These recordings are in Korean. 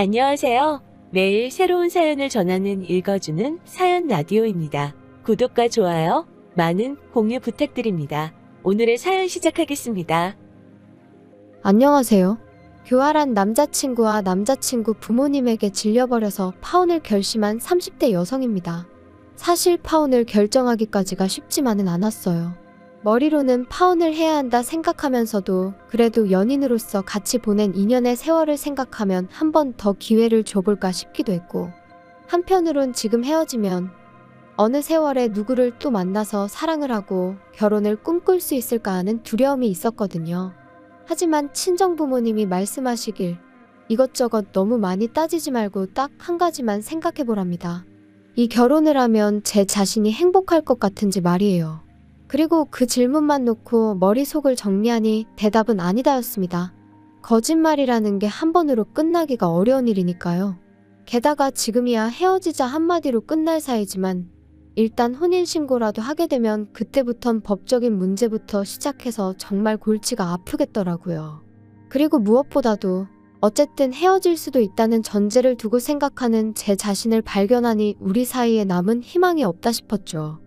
안녕하세요. 매일 새로운 사연을 전하는 읽어주는 사연 라디오입니다. 구독과 좋아요, 많은 공유 부탁드립니다. 오늘의 사연 시작하겠습니다. 안녕하세요. 교활한 남자친구와 남자친구 부모님에게 질려버려서 파혼을 결심한 30대 여성입니다. 사실 파혼을 결정하기까지가 쉽지만은 않았어요. 머리로는 파혼을 해야 한다 생각하면서도 그래도 연인으로서 같이 보낸 2년의 세월을 생각하면 한 번 더 기회를 줘볼까 싶기도 했고, 한편으론 지금 헤어지면 어느 세월에 누구를 또 만나서 사랑을 하고 결혼을 꿈꿀 수 있을까 하는 두려움이 있었거든요. 하지만 친정부모님이 말씀하시길 이것저것 너무 많이 따지지 말고 딱 한 가지만 생각해보랍니다. 이 결혼을 하면 제 자신이 행복할 것 같은지 말이에요. 그리고 그 질문만 놓고 머릿속을 정리하니 대답은 아니다였습니다. 거짓말이라는 게 한 번으로 끝나기가 어려운 일이니까요. 게다가 지금이야 헤어지자 한마디로 끝날 사이지만 일단 혼인신고라도 하게 되면 그때부턴 법적인 문제부터 시작해서 정말 골치가 아프겠더라고요. 그리고 무엇보다도 어쨌든 헤어질 수도 있다는 전제를 두고 생각하는 제 자신을 발견하니 우리 사이에 남은 희망이 없다 싶었죠.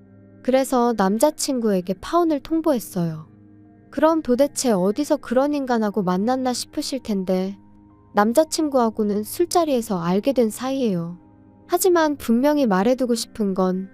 그래서 남자친구에게 파혼을 통보했어요. 그럼 도대체 어디서 그런 인간하고 만났나 싶으실 텐데 남자친구하고는 술자리에서 알게 된 사이예요. 하지만 분명히 말해두고 싶은 건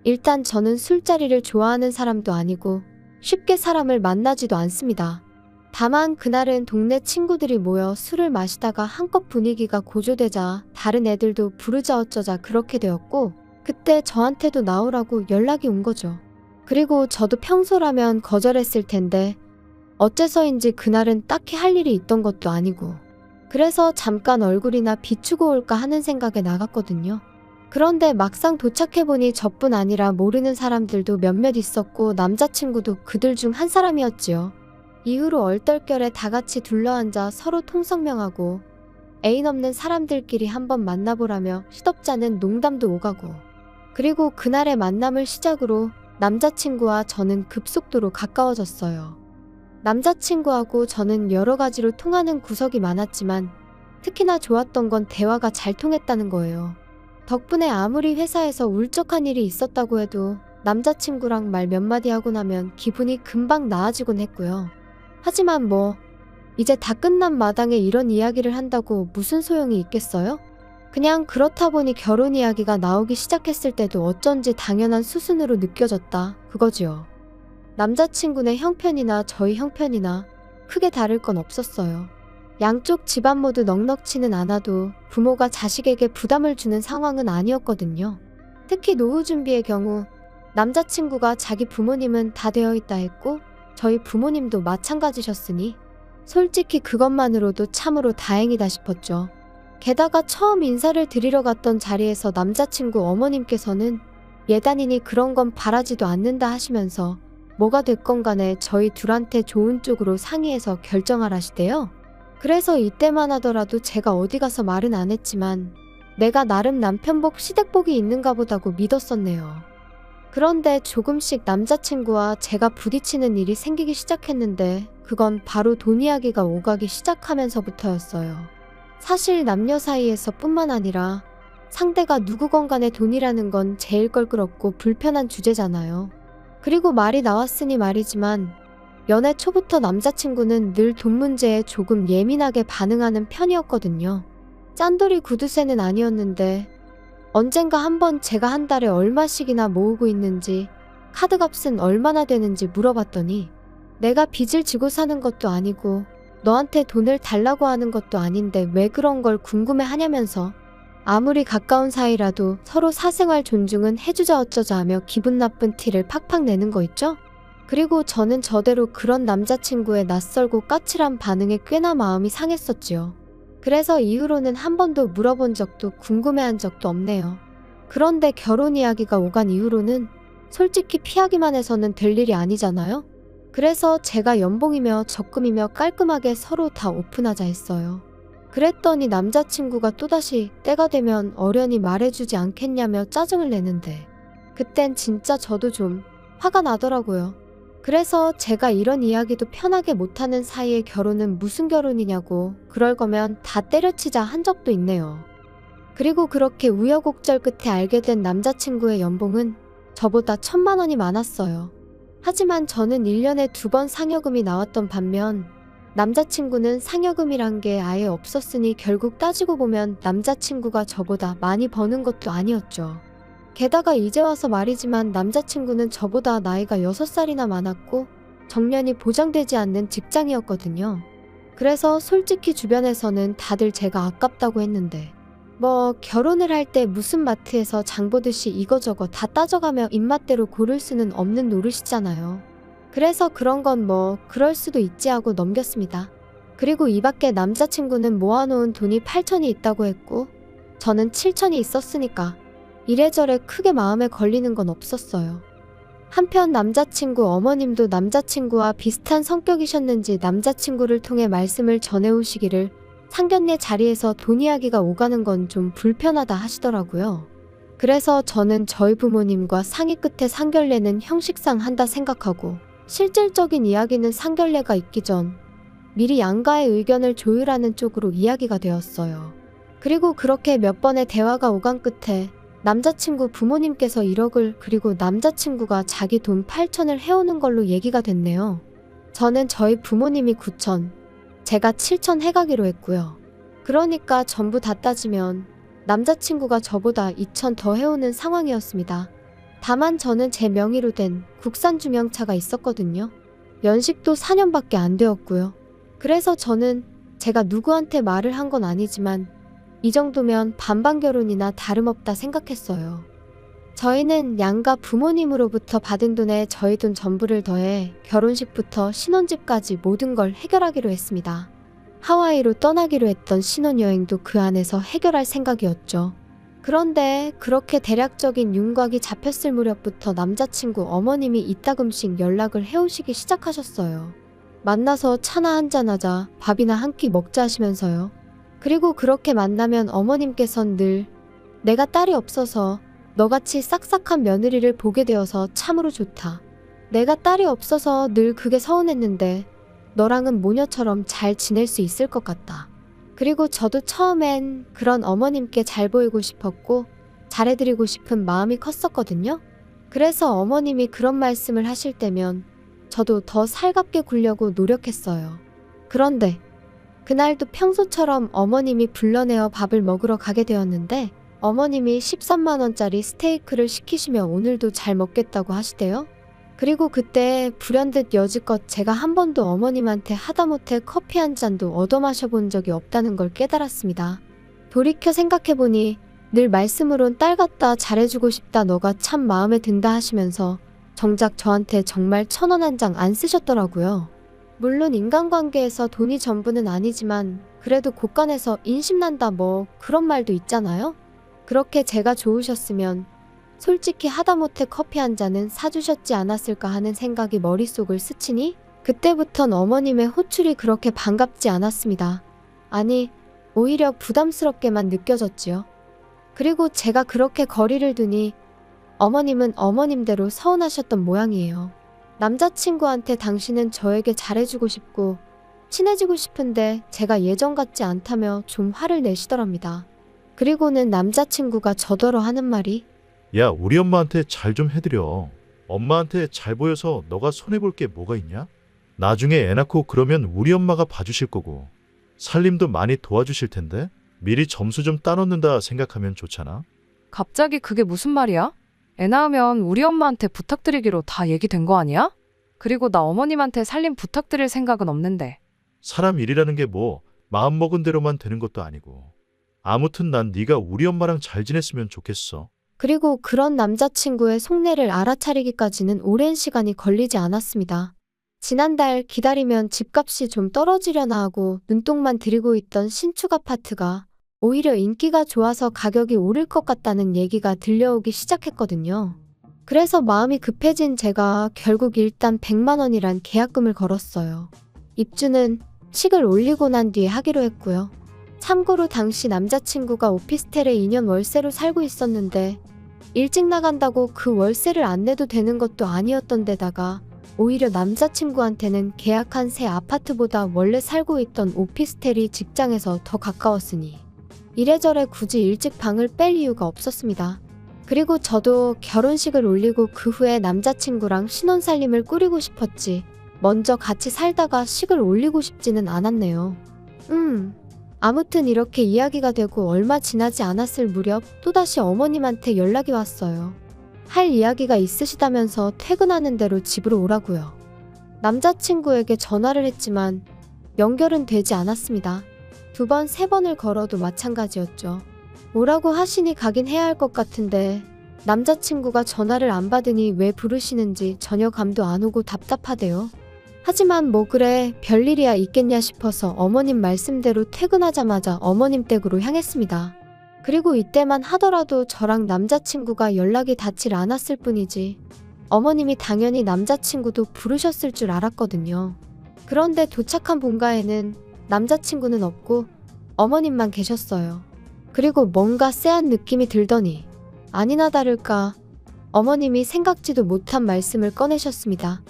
일단 저는 술자리를 좋아하는 사람도 아니고 쉽게 사람을 만나지도 않습니다. 다만 그날은 동네 친구들이 모여 술을 마시다가 한껏 분위기가 고조되자 다른 애들도 부르자 어쩌자 그렇게 되었고, 그때 저한테도 나오라고 연락이 온 거죠. 그리고 저도 평소라면 거절했을 텐데 어째서인지 그날은 딱히 할 일이 있던 것도 아니고, 그래서 잠깐 얼굴이나 비추고 올까 하는 생각에 나갔거든요. 그런데 막상 도착해보니 저뿐 아니라 모르는 사람들도 몇몇 있었고 남자친구도 그들 중 한 사람이었지요. 이후로 얼떨결에 다 같이 둘러앉아 서로 통성명하고 애인 없는 사람들끼리 한번 만나보라며 시덥잖은 농담도 오가고, 그리고 그날의 만남을 시작으로 남자친구와 저는 급속도로 가까워졌어요. 남자친구하고 저는 여러 가지로 통하는 구석이 많았지만 특히나 좋았던 건 대화가 잘 통했다는 거예요. 덕분에 아무리 회사에서 울적한 일이 있었다고 해도 남자친구랑 말 몇 마디 하고 나면 기분이 금방 나아지곤 했고요. 하지만 이제 다 끝난 마당에 이런 이야기를 한다고 무슨 소용이 있겠어요? 그냥 그렇다 보니 결혼 이야기가 나오기 시작했을 때도 어쩐지 당연한 수순으로 느껴졌다, 그거지요. 남자친구네 형편이나 저희 형편이나 크게 다를 건 없었어요. 양쪽 집안 모두 넉넉치는 않아도 부모가 자식에게 부담을 주는 상황은 아니었거든요. 특히 노후 준비의 경우 남자친구가 자기 부모님은 다 되어 있다 했고 저희 부모님도 마찬가지셨으니 솔직히 그것만으로도 참으로 다행이다 싶었죠. 게다가 처음 인사를 드리러 갔던 자리에서 남자친구 어머님께서는 예단이니 그런 건 바라지도 않는다 하시면서 뭐가 됐건 간에 저희 둘한테 좋은 쪽으로 상의해서 결정하라시대요. 그래서 이때만 하더라도 제가 어디 가서 말은 안 했지만 내가 나름 남편복 시댁복이 있는가 보다고 믿었었네요. 그런데 조금씩 남자친구와 제가 부딪히는 일이 생기기 시작했는데 그건 바로 돈 이야기가 오가기 시작하면서부터였어요. 사실 남녀 사이에서 뿐만 아니라 상대가 누구건 간에 돈이라는 건 제일 껄끄럽고 불편한 주제잖아요. 그리고 말이 나왔으니 말이지만 연애 초부터 남자친구는 늘 돈 문제에 조금 예민하게 반응하는 편이었거든요. 짠돌이 구두쇠는 아니었는데 언젠가 한번 제가 한 달에 얼마씩이나 모으고 있는지, 카드값은 얼마나 되는지 물어봤더니 내가 빚을 지고 사는 것도 아니고 너한테 돈을 달라고 하는 것도 아닌데 왜 그런 걸 궁금해하냐면서 아무리 가까운 사이라도 서로 사생활 존중은 해주자 어쩌자 하며 기분 나쁜 티를 팍팍 내는 거 있죠? 그리고 저는 저대로 그런 남자친구의 낯설고 까칠한 반응에 꽤나 마음이 상했었지요. 그래서 이후로는 한 번도 물어본 적도 궁금해한 적도 없네요. 그런데 결혼 이야기가 오간 이후로는 솔직히 피하기만 해서는 될 일이 아니잖아요? 그래서 제가 연봉이며 적금이며 깔끔하게 서로 다 오픈하자 했어요. 그랬더니 남자친구가 또다시 때가 되면 어련히 말해주지 않겠냐며 짜증을 내는데 그땐 진짜 저도 좀 화가 나더라고요. 그래서 제가 이런 이야기도 편하게 못하는 사이에 결혼은 무슨 결혼이냐고 그럴 거면 다 때려치자 한 적도 있네요. 그리고 그렇게 우여곡절 끝에 알게 된 남자친구의 연봉은 저보다 1,000만 원이 많았어요. 하지만 저는 1년에 2번 상여금이 나왔던 반면 남자친구는 상여금이란 게 아예 없었으니 결국 따지고 보면 남자친구가 저보다 많이 버는 것도 아니었죠. 게다가 이제 와서 말이지만 남자친구는 저보다 나이가 6살이나 많았고 정년이 보장되지 않는 직장이었거든요. 그래서 솔직히 주변에서는 다들 제가 아깝다고 했는데 뭐 결혼을 할 때 무슨 마트에서 장 보듯이 이거저거 다 따져가며 입맛대로 고를 수는 없는 노릇이잖아요. 그래서 그런 건 뭐 그럴 수도 있지 하고 넘겼습니다. 그리고 이 밖에 남자친구는 모아놓은 돈이 8천이 있다고 했고 저는 7천이 있었으니까 이래저래 크게 마음에 걸리는 건 없었어요. 한편 남자친구 어머님도 남자친구와 비슷한 성격이셨는지 남자친구를 통해 말씀을 전해오시기를 상견례 자리에서 돈 이야기가 오가는 건 좀 불편하다 하시더라고요. 그래서 저는 저희 부모님과 상의 끝에 상견례는 형식상 한다 생각하고 실질적인 이야기는 상견례가 있기 전 미리 양가의 의견을 조율하는 쪽으로 이야기가 되었어요. 그리고 그렇게 몇 번의 대화가 오간 끝에 남자친구 부모님께서 1억을 그리고 남자친구가 자기 돈 8천을 해오는 걸로 얘기가 됐네요. 저는 저희 부모님이 9천, 제가 7천 해가기로 했고요. 그러니까 전부 다 따지면 남자친구가 저보다 2천 더 해오는 상황이었습니다. 다만 저는 제 명의로 된 국산 중형차가 있었거든요. 연식도 4년밖에 안 되었고요. 그래서 저는 제가 누구한테 말을 한 건 아니지만 이 정도면 반반 결혼이나 다름없다 생각했어요. 저희는 양가 부모님으로부터 받은 돈에 저희 돈 전부를 더해 결혼식부터 신혼집까지 모든 걸 해결하기로 했습니다. 하와이로 떠나기로 했던 신혼여행도 그 안에서 해결할 생각이었죠. 그런데 그렇게 대략적인 윤곽이 잡혔을 무렵부터 남자친구 어머님이 이따금씩 연락을 해오시기 시작하셨어요. 만나서 차나 한잔하자, 밥이나 한 끼 먹자 하시면서요. 그리고 그렇게 만나면 어머님께선 늘 내가 딸이 없어서 너같이 싹싹한 며느리를 보게 되어서 참으로 좋다. 내가 딸이 없어서 늘 그게 서운했는데 너랑은 모녀처럼 잘 지낼 수 있을 것 같다. 그리고 저도 처음엔 그런 어머님께 잘 보이고 싶었고 잘해드리고 싶은 마음이 컸었거든요. 그래서 어머님이 그런 말씀을 하실 때면 저도 더 살갑게 굴려고 노력했어요. 그런데 그날도 평소처럼 어머님이 불러내어 밥을 먹으러 가게 되었는데 어머님이 13만 원짜리 스테이크를 시키시며 오늘도 잘 먹겠다고 하시대요. 그리고 그때 불현듯 여지껏 제가 한 번도 어머님한테 하다못해 커피 한 잔도 얻어 마셔본 적이 없다는 걸 깨달았습니다. 돌이켜 생각해보니 늘 말씀으론 딸 같다 잘해주고 싶다 너가 참 마음에 든다 하시면서 정작 저한테 정말 1,000원 한 장 안 쓰셨더라고요. 물론 인간관계에서 돈이 전부는 아니지만 그래도 곳간에서 인심난다 뭐 그런 말도 있잖아요. 그렇게 제가 좋으셨으면 솔직히 하다못해 커피 한 잔은 사주셨지 않았을까 하는 생각이 머릿속을 스치니 그때부턴 어머님의 호출이 그렇게 반갑지 않았습니다. 아니, 오히려 부담스럽게만 느껴졌지요. 그리고 제가 그렇게 거리를 두니 어머님은 어머님대로 서운하셨던 모양이에요. 남자친구한테 당신은 저에게 잘해주고 싶고 친해지고 싶은데 제가 예전 같지 않다며 좀 화를 내시더랍니다. 그리고는 남자친구가 저더러 하는 말이 야, 우리 엄마한테 잘 좀 해드려. 엄마한테 잘 보여서 너가 손해볼 게 뭐가 있냐? 나중에 애 낳고 그러면 우리 엄마가 봐주실 거고 살림도 많이 도와주실 텐데 미리 점수 좀 따놓는다 생각하면 좋잖아. 갑자기 그게 무슨 말이야? 애 낳으면 우리 엄마한테 부탁드리기로 다 얘기된 거 아니야? 그리고 나 어머님한테 살림 부탁드릴 생각은 없는데. 사람 일이라는 게 뭐 마음먹은 대로만 되는 것도 아니고. 아무튼 난 네가 우리 엄마랑 잘 지냈으면 좋겠어. 그리고 그런 남자친구의 속내를 알아차리기까지는 오랜 시간이 걸리지 않았습니다. 지난달 기다리면 집값이 좀 떨어지려나 하고 눈독만 들이고 있던 신축 아파트가 오히려 인기가 좋아서 가격이 오를 것 같다는 얘기가 들려오기 시작했거든요. 그래서 마음이 급해진 제가 결국 일단 100만 원이란 계약금을 걸었어요. 입주는 식을 올리고 난 뒤에 하기로 했고요. 참고로 당시 남자친구가 오피스텔에 2년 월세로 살고 있었는데 일찍 나간다고 그 월세를 안 내도 되는 것도 아니었던 데다가 오히려 남자친구한테는 계약한 새 아파트보다 원래 살고 있던 오피스텔이 직장에서 더 가까웠으니 이래저래 굳이 일찍 방을 뺄 이유가 없었습니다. 그리고 저도 결혼식을 올리고 그 후에 남자친구랑 신혼살림을 꾸리고 싶었지 먼저 같이 살다가 식을 올리고 싶지는 않았네요. 아무튼 이렇게 이야기가 되고 얼마 지나지 않았을 무렵 또다시 어머님한테 연락이 왔어요. 할 이야기가 있으시다면서 퇴근하는 대로 집으로 오라고요. 남자친구에게 전화를 했지만 연결은 되지 않았습니다. 2번, 3번을 걸어도 마찬가지였죠. 오라고 하시니 가긴 해야 할 것 같은데 남자친구가 전화를 안 받으니 왜 부르시는지 전혀 감도 안 오고 답답하대요. 하지만 뭐 그래 별일이야 있겠냐 싶어서 어머님 말씀대로 퇴근하자마자 어머님 댁으로 향했습니다. 그리고 이때만 하더라도 저랑 남자친구가 연락이 닿질 않았을 뿐이지 어머님이 당연히 남자친구도 부르셨을 줄 알았거든요. 그런데 도착한 본가에는 남자친구는 없고 어머님만 계셨어요. 그리고 뭔가 쎄한 느낌이 들더니 아니나 다를까 어머님이 생각지도 못한 말씀을 꺼내셨습니다.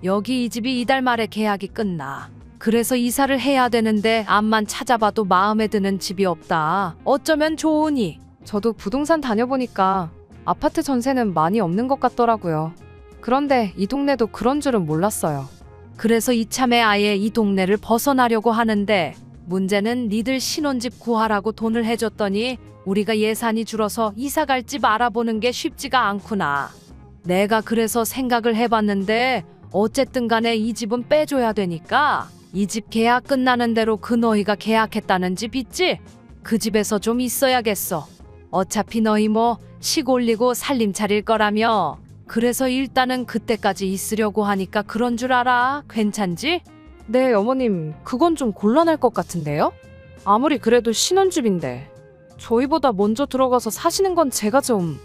여기 이 집이 이달 말에 계약이 끝나. 그래서 이사를 해야 되는데 앞만 찾아봐도 마음에 드는 집이 없다. 어쩌면 좋으니. 저도 부동산 다녀보니까 아파트 전세는 많이 없는 것 같더라고요. 그런데 이 동네도 그런 줄은 몰랐어요. 그래서 이참에 아예 이 동네를 벗어나려고 하는데 문제는 니들 신혼집 구하라고 돈을 해줬더니 우리가 예산이 줄어서 이사갈 집 알아보는 게 쉽지가 않구나. 내가 그래서 생각을 해봤는데 어쨌든 간에 이 집은 빼줘야 되니까 이 집 계약 끝나는 대로 그 너희가 계약했다는 집 있지? 그 집에서 좀 있어야겠어. 어차피 너희 뭐 식 올리고 살림 차릴 거라며. 그래서 일단은 그때까지 있으려고 하니까 그런 줄 알아. 괜찮지? 네, 어머님. 그건 좀 곤란할 것 같은데요? 아무리 그래도 신혼집인데 저희보다 먼저 들어가서 사시는 건 제가 좀...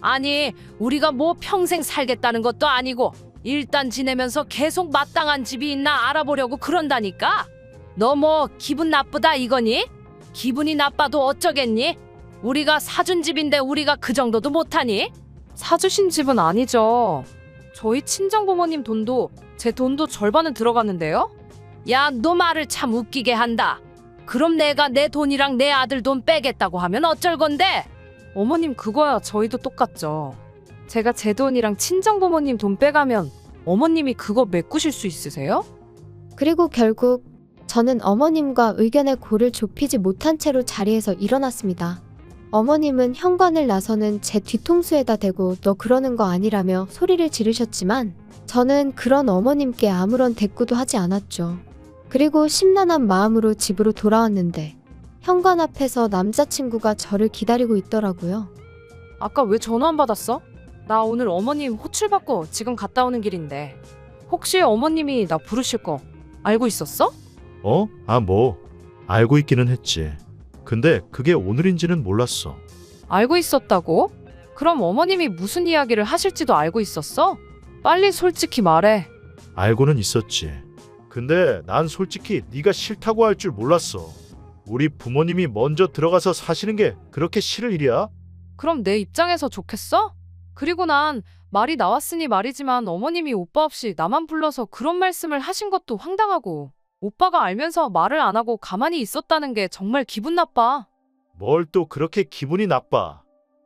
아니, 우리가 뭐 평생 살겠다는 것도 아니고 일단 지내면서 계속 마땅한 집이 있나 알아보려고 그런다니까? 너 뭐 기분 나쁘다 이거니? 기분이 나빠도 어쩌겠니? 우리가 사준 집인데 우리가 그 정도도 못하니? 사주신 집은 아니죠. 저희 친정부모님 돈도 제 돈도 절반은 들어갔는데요? 야, 너 말을 참 웃기게 한다. 그럼 내가 내 돈이랑 내 아들 돈 빼겠다고 하면 어쩔 건데? 어머님, 그거야 저희도 똑같죠. 제가 제 돈이랑 친정부모님 돈 빼가면 어머님이 그거 메꾸실 수 있으세요? 그리고 결국 저는 어머님과 의견의 골을 좁히지 못한 채로 자리에서 일어났습니다. 어머님은 현관을 나서는 제 뒤통수에다 대고 너 그러는 거 아니라며 소리를 지르셨지만 저는 그런 어머님께 아무런 대꾸도 하지 않았죠. 그리고 심란한 마음으로 집으로 돌아왔는데 현관 앞에서 남자친구가 저를 기다리고 있더라고요. 아까 왜 전화 안 받았어? 나 오늘 어머님 호출 받고 지금 갔다 오는 길인데 혹시 어머님이 나 부르실 거 알고 있었어? 뭐 알고 있기는 했지. 근데 그게 오늘인지는 몰랐어. 알고 있었다고? 그럼 어머님이 무슨 이야기를 하실지도 알고 있었어? 빨리 솔직히 말해. 알고는 있었지. 근데 난 솔직히 네가 싫다고 할 줄 몰랐어. 우리 부모님이 먼저 들어가서 사시는 게 그렇게 싫을 일이야? 그럼 내 입장에서 좋겠어? 그리고 난 말이 나왔으니 말이지만 어머님이 오빠 없이 나만 불러서 그런 말씀을 하신 것도 황당하고 오빠가 알면서 말을 안 하고 가만히 있었다는 게 정말 기분 나빠. 뭘 또 그렇게 기분이 나빠.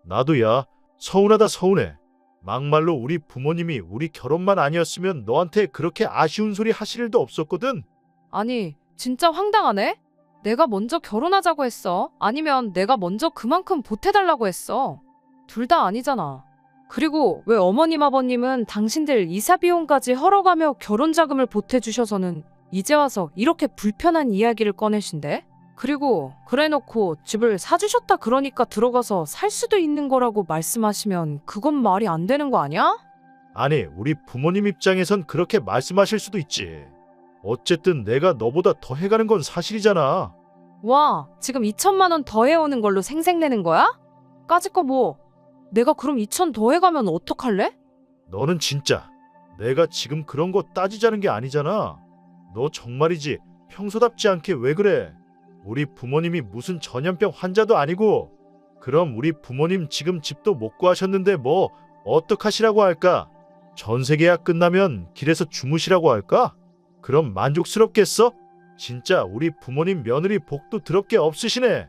나도 야, 서운하다 서운해. 막말로 우리 부모님이 우리 결혼만 아니었으면 너한테 그렇게 아쉬운 소리 하실 일도 없었거든. 아니, 진짜 황당하네? 내가 먼저 결혼하자고 했어? 아니면 내가 먼저 그만큼 보태달라고 했어? 둘 다 아니잖아. 그리고 왜 어머님 아버님은 당신들 이사 비용까지 헐어가며 결혼 자금을 보태주셔서는 이제 와서 이렇게 불편한 이야기를 꺼내신대? 그리고 그래놓고 집을 사주셨다 그러니까 들어가서 살 수도 있는 거라고 말씀하시면 그건 말이 안 되는 거 아니야? 아니, 우리 부모님 입장에선 그렇게 말씀하실 수도 있지. 어쨌든 내가 너보다 더 해가는 건 사실이잖아. 와, 지금 2천만 원 더 해오는 걸로 생색내는 거야? 까짓 거 뭐, 내가 그럼 2천 더 해가면 어떡할래? 너는 진짜 내가 지금 그런 거 따지자는 게 아니잖아. 너 정말이지 평소답지 않게 왜 그래? 우리 부모님이 무슨 전염병 환자도 아니고. 그럼 우리 부모님 지금 집도 못 구하셨는데 뭐 어떡하시라고 할까? 전세 계약 끝나면 길에서 주무시라고 할까? 그럼 만족스럽겠어? 진짜 우리 부모님 며느리 복도 더럽게 없으시네.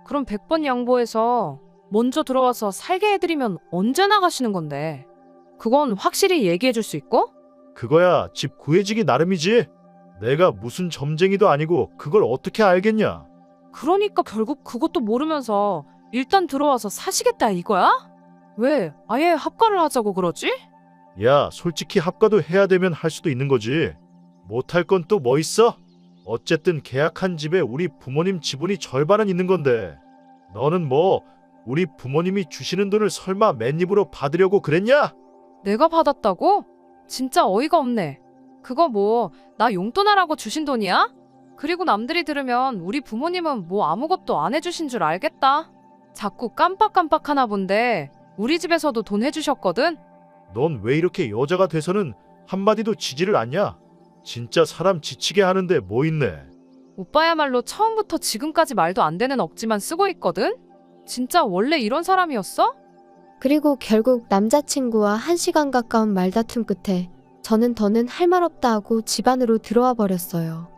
그럼 100번 양보해서 먼저 들어와서 살게 해드리면 언제 나가시는 건데? 그건 확실히 얘기해 줄 수 있고? 그거야 집 구해지기 나름이지. 내가 무슨 점쟁이도 아니고 그걸 어떻게 알겠냐? 그러니까 결국 그것도 모르면서 일단 들어와서 사시겠다 이거야? 왜 아예 합가를 하자고 그러지? 야, 솔직히 합가도 해야 되면 할 수도 있는 거지. 못할 건 또 뭐 있어? 어쨌든 계약한 집에 우리 부모님 지분이 절반은 있는 건데 너는 뭐 우리 부모님이 주시는 돈을 설마 맨입으로 받으려고 그랬냐? 내가 받았다고? 진짜 어이가 없네. 그거 뭐 나 용돈 하라고 주신 돈이야? 그리고 남들이 들으면 우리 부모님은 뭐 아무것도 안 해주신 줄 알겠다. 자꾸 깜빡깜빡하나 본데 우리 집에서도 돈 해주셨거든? 넌 왜 이렇게 여자가 돼서는 한마디도 지지를 않냐? 진짜 사람 지치게 하는데 뭐 있네. 오빠야말로 처음부터 지금까지 말도 안 되는 억지만 쓰고 있거든? 진짜 원래 이런 사람이었어? 그리고 결국 남자친구와 1시간 가까운 말다툼 끝에 저는 더는 할 말 없다 하고 집 안으로 들어와 버렸어요.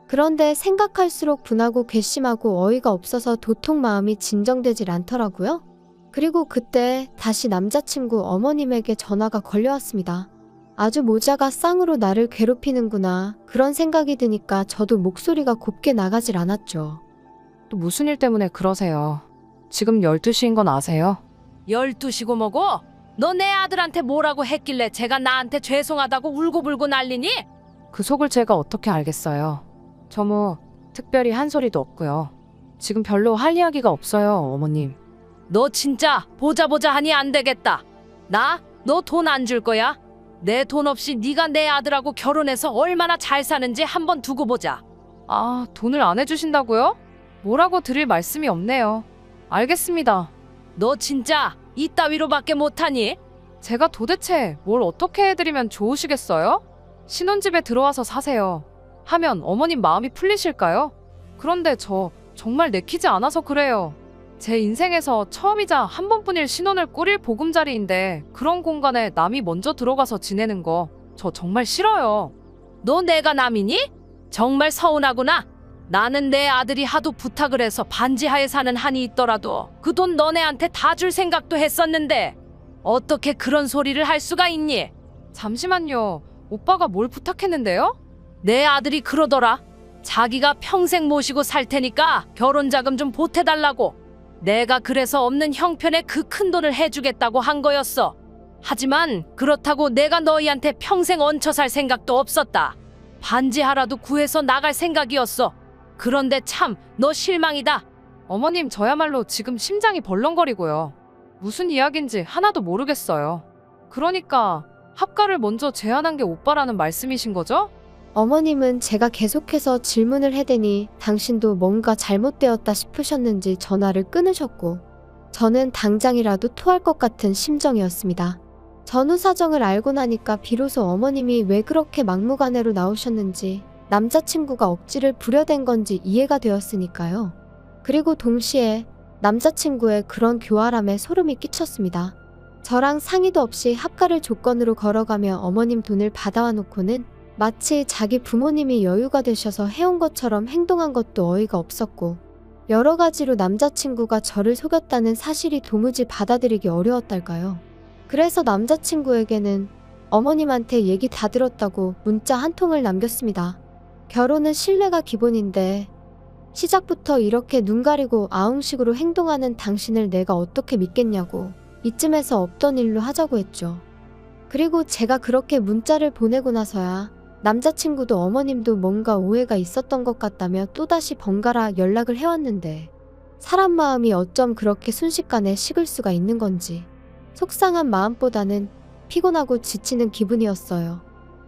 그런데 생각할수록 분하고 괘씸하고 어이가 없어서 도통 마음이 진정되질 않더라고요. 그리고 그때 다시 남자친구 어머님에게 전화가 걸려왔습니다. 아주 모자가 쌍으로 나를 괴롭히는구나 그런 생각이 드니까 저도 목소리가 곱게 나가질 않았죠. 또 무슨 일 때문에 그러세요? 지금 12시인 건 아세요? 12시고 뭐고? 너 내 아들한테 뭐라고 했길래 제가 나한테 죄송하다고 울고불고 난리니? 그 속을 제가 어떻게 알겠어요. 저 뭐 특별히 한 소리도 없고요. 지금 별로 할 이야기가 없어요, 어머님. 너 진짜 보자 하니 안 되겠다. 나 너 돈 안 줄 거야? 내 돈 없이 네가 내 아들하고 결혼해서 얼마나 잘 사는지 한번 두고 보자. 아, 돈을 안 해주신다고요? 뭐라고 드릴 말씀이 없네요. 알겠습니다. 너 진짜 이따위로밖에 못하니? 제가 도대체 뭘 어떻게 해드리면 좋으시겠어요? 신혼집에 들어와서 사세요. 하면 어머님 마음이 풀리실까요? 그런데 저 정말 내키지 않아서 그래요. 제 인생에서 처음이자 한 번뿐일 신혼을 꾸릴 보금자리인데 그런 공간에 남이 먼저 들어가서 지내는 거 저 정말 싫어요. 너 내가 남이니? 정말 서운하구나. 나는 내 아들이 하도 부탁을 해서 반지하에 사는 한이 있더라도 그 돈 너네한테 다 줄 생각도 했었는데 어떻게 그런 소리를 할 수가 있니? 잠시만요. 오빠가 뭘 부탁했는데요? 내 아들이 그러더라. 자기가 평생 모시고 살 테니까 결혼 자금 좀 보태달라고. 내가 그래서 없는 형편에 그 큰 돈을 해주겠다고 한 거였어. 하지만 그렇다고 내가 너희한테 평생 얹혀 살 생각도 없었다. 반지하라도 구해서 나갈 생각이었어. 그런데 참 너 실망이다. 어머님 저야말로 지금 심장이 벌렁거리고요. 무슨 이야기인지 하나도 모르겠어요. 그러니까 합가를 먼저 제안한 게 오빠라는 말씀이신 거죠? 어머님은 제가 계속해서 질문을 해대니 당신도 뭔가 잘못되었다 싶으셨는지 전화를 끊으셨고 저는 당장이라도 토할 것 같은 심정이었습니다. 전후 사정을 알고 나니까 비로소 어머님이 왜 그렇게 막무가내로 나오셨는지 남자친구가 억지를 부려댄 건지 이해가 되었으니까요. 그리고 동시에 남자친구의 그런 교활함에 소름이 끼쳤습니다. 저랑 상의도 없이 합가를 조건으로 걸어가며 어머님 돈을 받아와 놓고는 마치 자기 부모님이 여유가 되셔서 해온 것처럼 행동한 것도 어이가 없었고 여러 가지로 남자친구가 저를 속였다는 사실이 도무지 받아들이기 어려웠달까요. 그래서 남자친구에게는 어머님한테 얘기 다 들었다고 문자 한 통을 남겼습니다. 결혼은 신뢰가 기본인데 시작부터 이렇게 눈 가리고 아웅식으로 행동하는 당신을 내가 어떻게 믿겠냐고 이쯤에서 없던 일로 하자고 했죠. 그리고 제가 그렇게 문자를 보내고 나서야 남자친구도 어머님도 뭔가 오해가 있었던 것 같다며 또다시 번갈아 연락을 해왔는데 사람 마음이 어쩜 그렇게 순식간에 식을 수가 있는 건지 속상한 마음보다는 피곤하고 지치는 기분이었어요.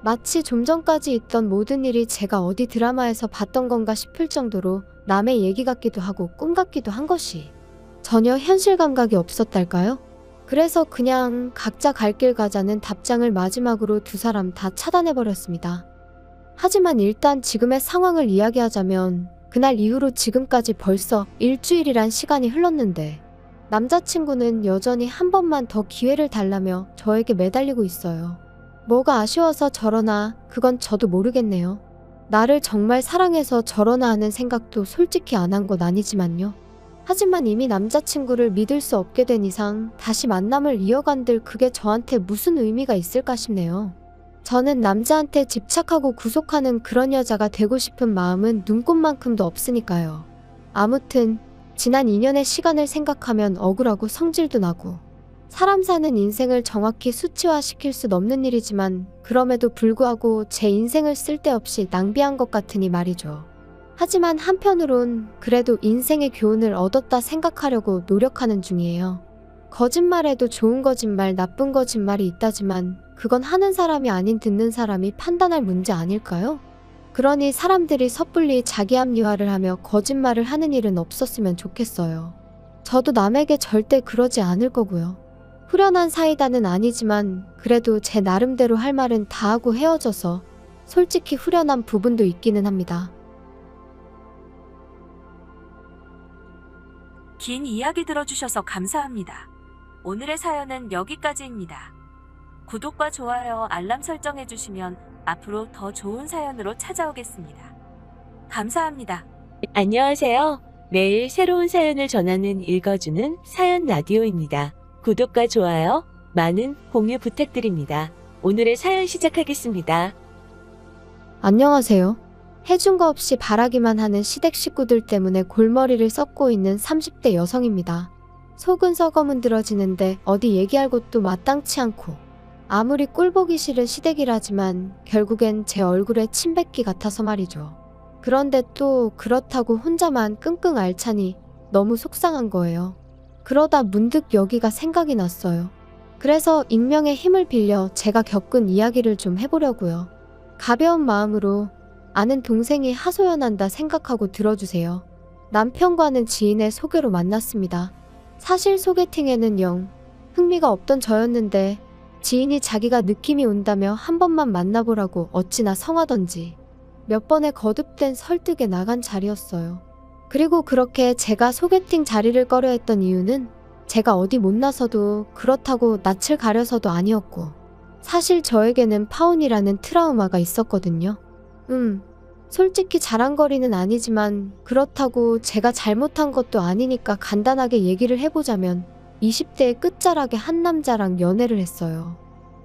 마치 좀 전까지 있던 모든 일이 제가 어디 드라마에서 봤던 건가 싶을 정도로 남의 얘기 같기도 하고 꿈 같기도 한 것이 전혀 현실 감각이 없었달까요? 그래서 그냥 각자 갈 길 가자는 답장을 마지막으로 두 사람 다 차단해버렸습니다. 하지만 일단 지금의 상황을 이야기하자면 그날 이후로 지금까지 벌써 일주일이란 시간이 흘렀는데 남자친구는 여전히 한 번만 더 기회를 달라며 저에게 매달리고 있어요. 뭐가 아쉬워서 저러나 그건 저도 모르겠네요. 나를 정말 사랑해서 저러나 하는 생각도 솔직히 안 한 건 아니지만요. 하지만 이미 남자친구를 믿을 수 없게 된 이상 다시 만남을 이어간들 그게 저한테 무슨 의미가 있을까 싶네요. 저는 남자한테 집착하고 구속하는 그런 여자가 되고 싶은 마음은 눈꼽만큼도 없으니까요. 아무튼 지난 2년의 시간을 생각하면 억울하고 성질도 나고 사람 사는 인생을 정확히 수치화시킬 순 없는 일이지만 그럼에도 불구하고 제 인생을 쓸데없이 낭비한 것 같으니 말이죠. 하지만 한편으론 그래도 인생의 교훈을 얻었다 생각하려고 노력하는 중이에요. 거짓말에도 좋은 거짓말, 나쁜 거짓말이 있다지만 그건 하는 사람이 아닌 듣는 사람이 판단할 문제 아닐까요? 그러니 사람들이 섣불리 자기 합리화를 하며 거짓말을 하는 일은 없었으면 좋겠어요. 저도 남에게 절대 그러지 않을 거고요. 후련한 사이다는 아니지만 그래도 제 나름대로 할 말은 다 하고 헤어져서 솔직히 후련한 부분도 있기는 합니다. 긴 이야기 들어주셔서 감사합니다. 오늘의 사연은 여기까지입니다. 구독과 좋아요, 알람 설정해주시면 앞으로 더 좋은 사연으로 찾아오겠습니다. 감사합니다. 안녕하세요. 매일 새로운 사연을 전하는 읽어주는 사연 라디오입니다. 구독과 좋아요, 많은 공유 부탁드립니다. 오늘의 사연 시작하겠습니다. 안녕하세요. 해준 거 없이 바라기만 하는 시댁 식구들 때문에 골머리를 썩고 있는 30대 여성입니다. 속은 썩어 문드러지는데 어디 얘기할 곳도 마땅치 않고 아무리 꼴보기 싫은 시댁이라지만 결국엔 제 얼굴에 침 뱉기 같아서 말이죠. 그런데 또 그렇다고 혼자만 끙끙 앓자니 너무 속상한 거예요. 그러다 문득 여기가 생각이 났어요. 그래서 익명의 힘을 빌려 제가 겪은 이야기를 좀 해보려고요. 가벼운 마음으로 아는 동생이 하소연한다 생각하고 들어주세요. 남편과는 지인의 소개로 만났습니다. 사실 소개팅에는 영 흥미가 없던 저였는데 지인이 자기가 느낌이 온다며 한 번만 만나보라고 어찌나 성하던지 몇 번의 거듭된 설득에 나간 자리였어요. 그리고 그렇게 제가 소개팅 자리를 꺼려했던 이유는 제가 어디 못나서도 그렇다고 낯을 가려서도 아니었고 사실 저에게는 파혼이라는 트라우마가 있었거든요. 솔직히 자랑거리는 아니지만 그렇다고 제가 잘못한 것도 아니니까 간단하게 얘기를 해보자면 20대의 끝자락에 한 남자랑 연애를 했어요.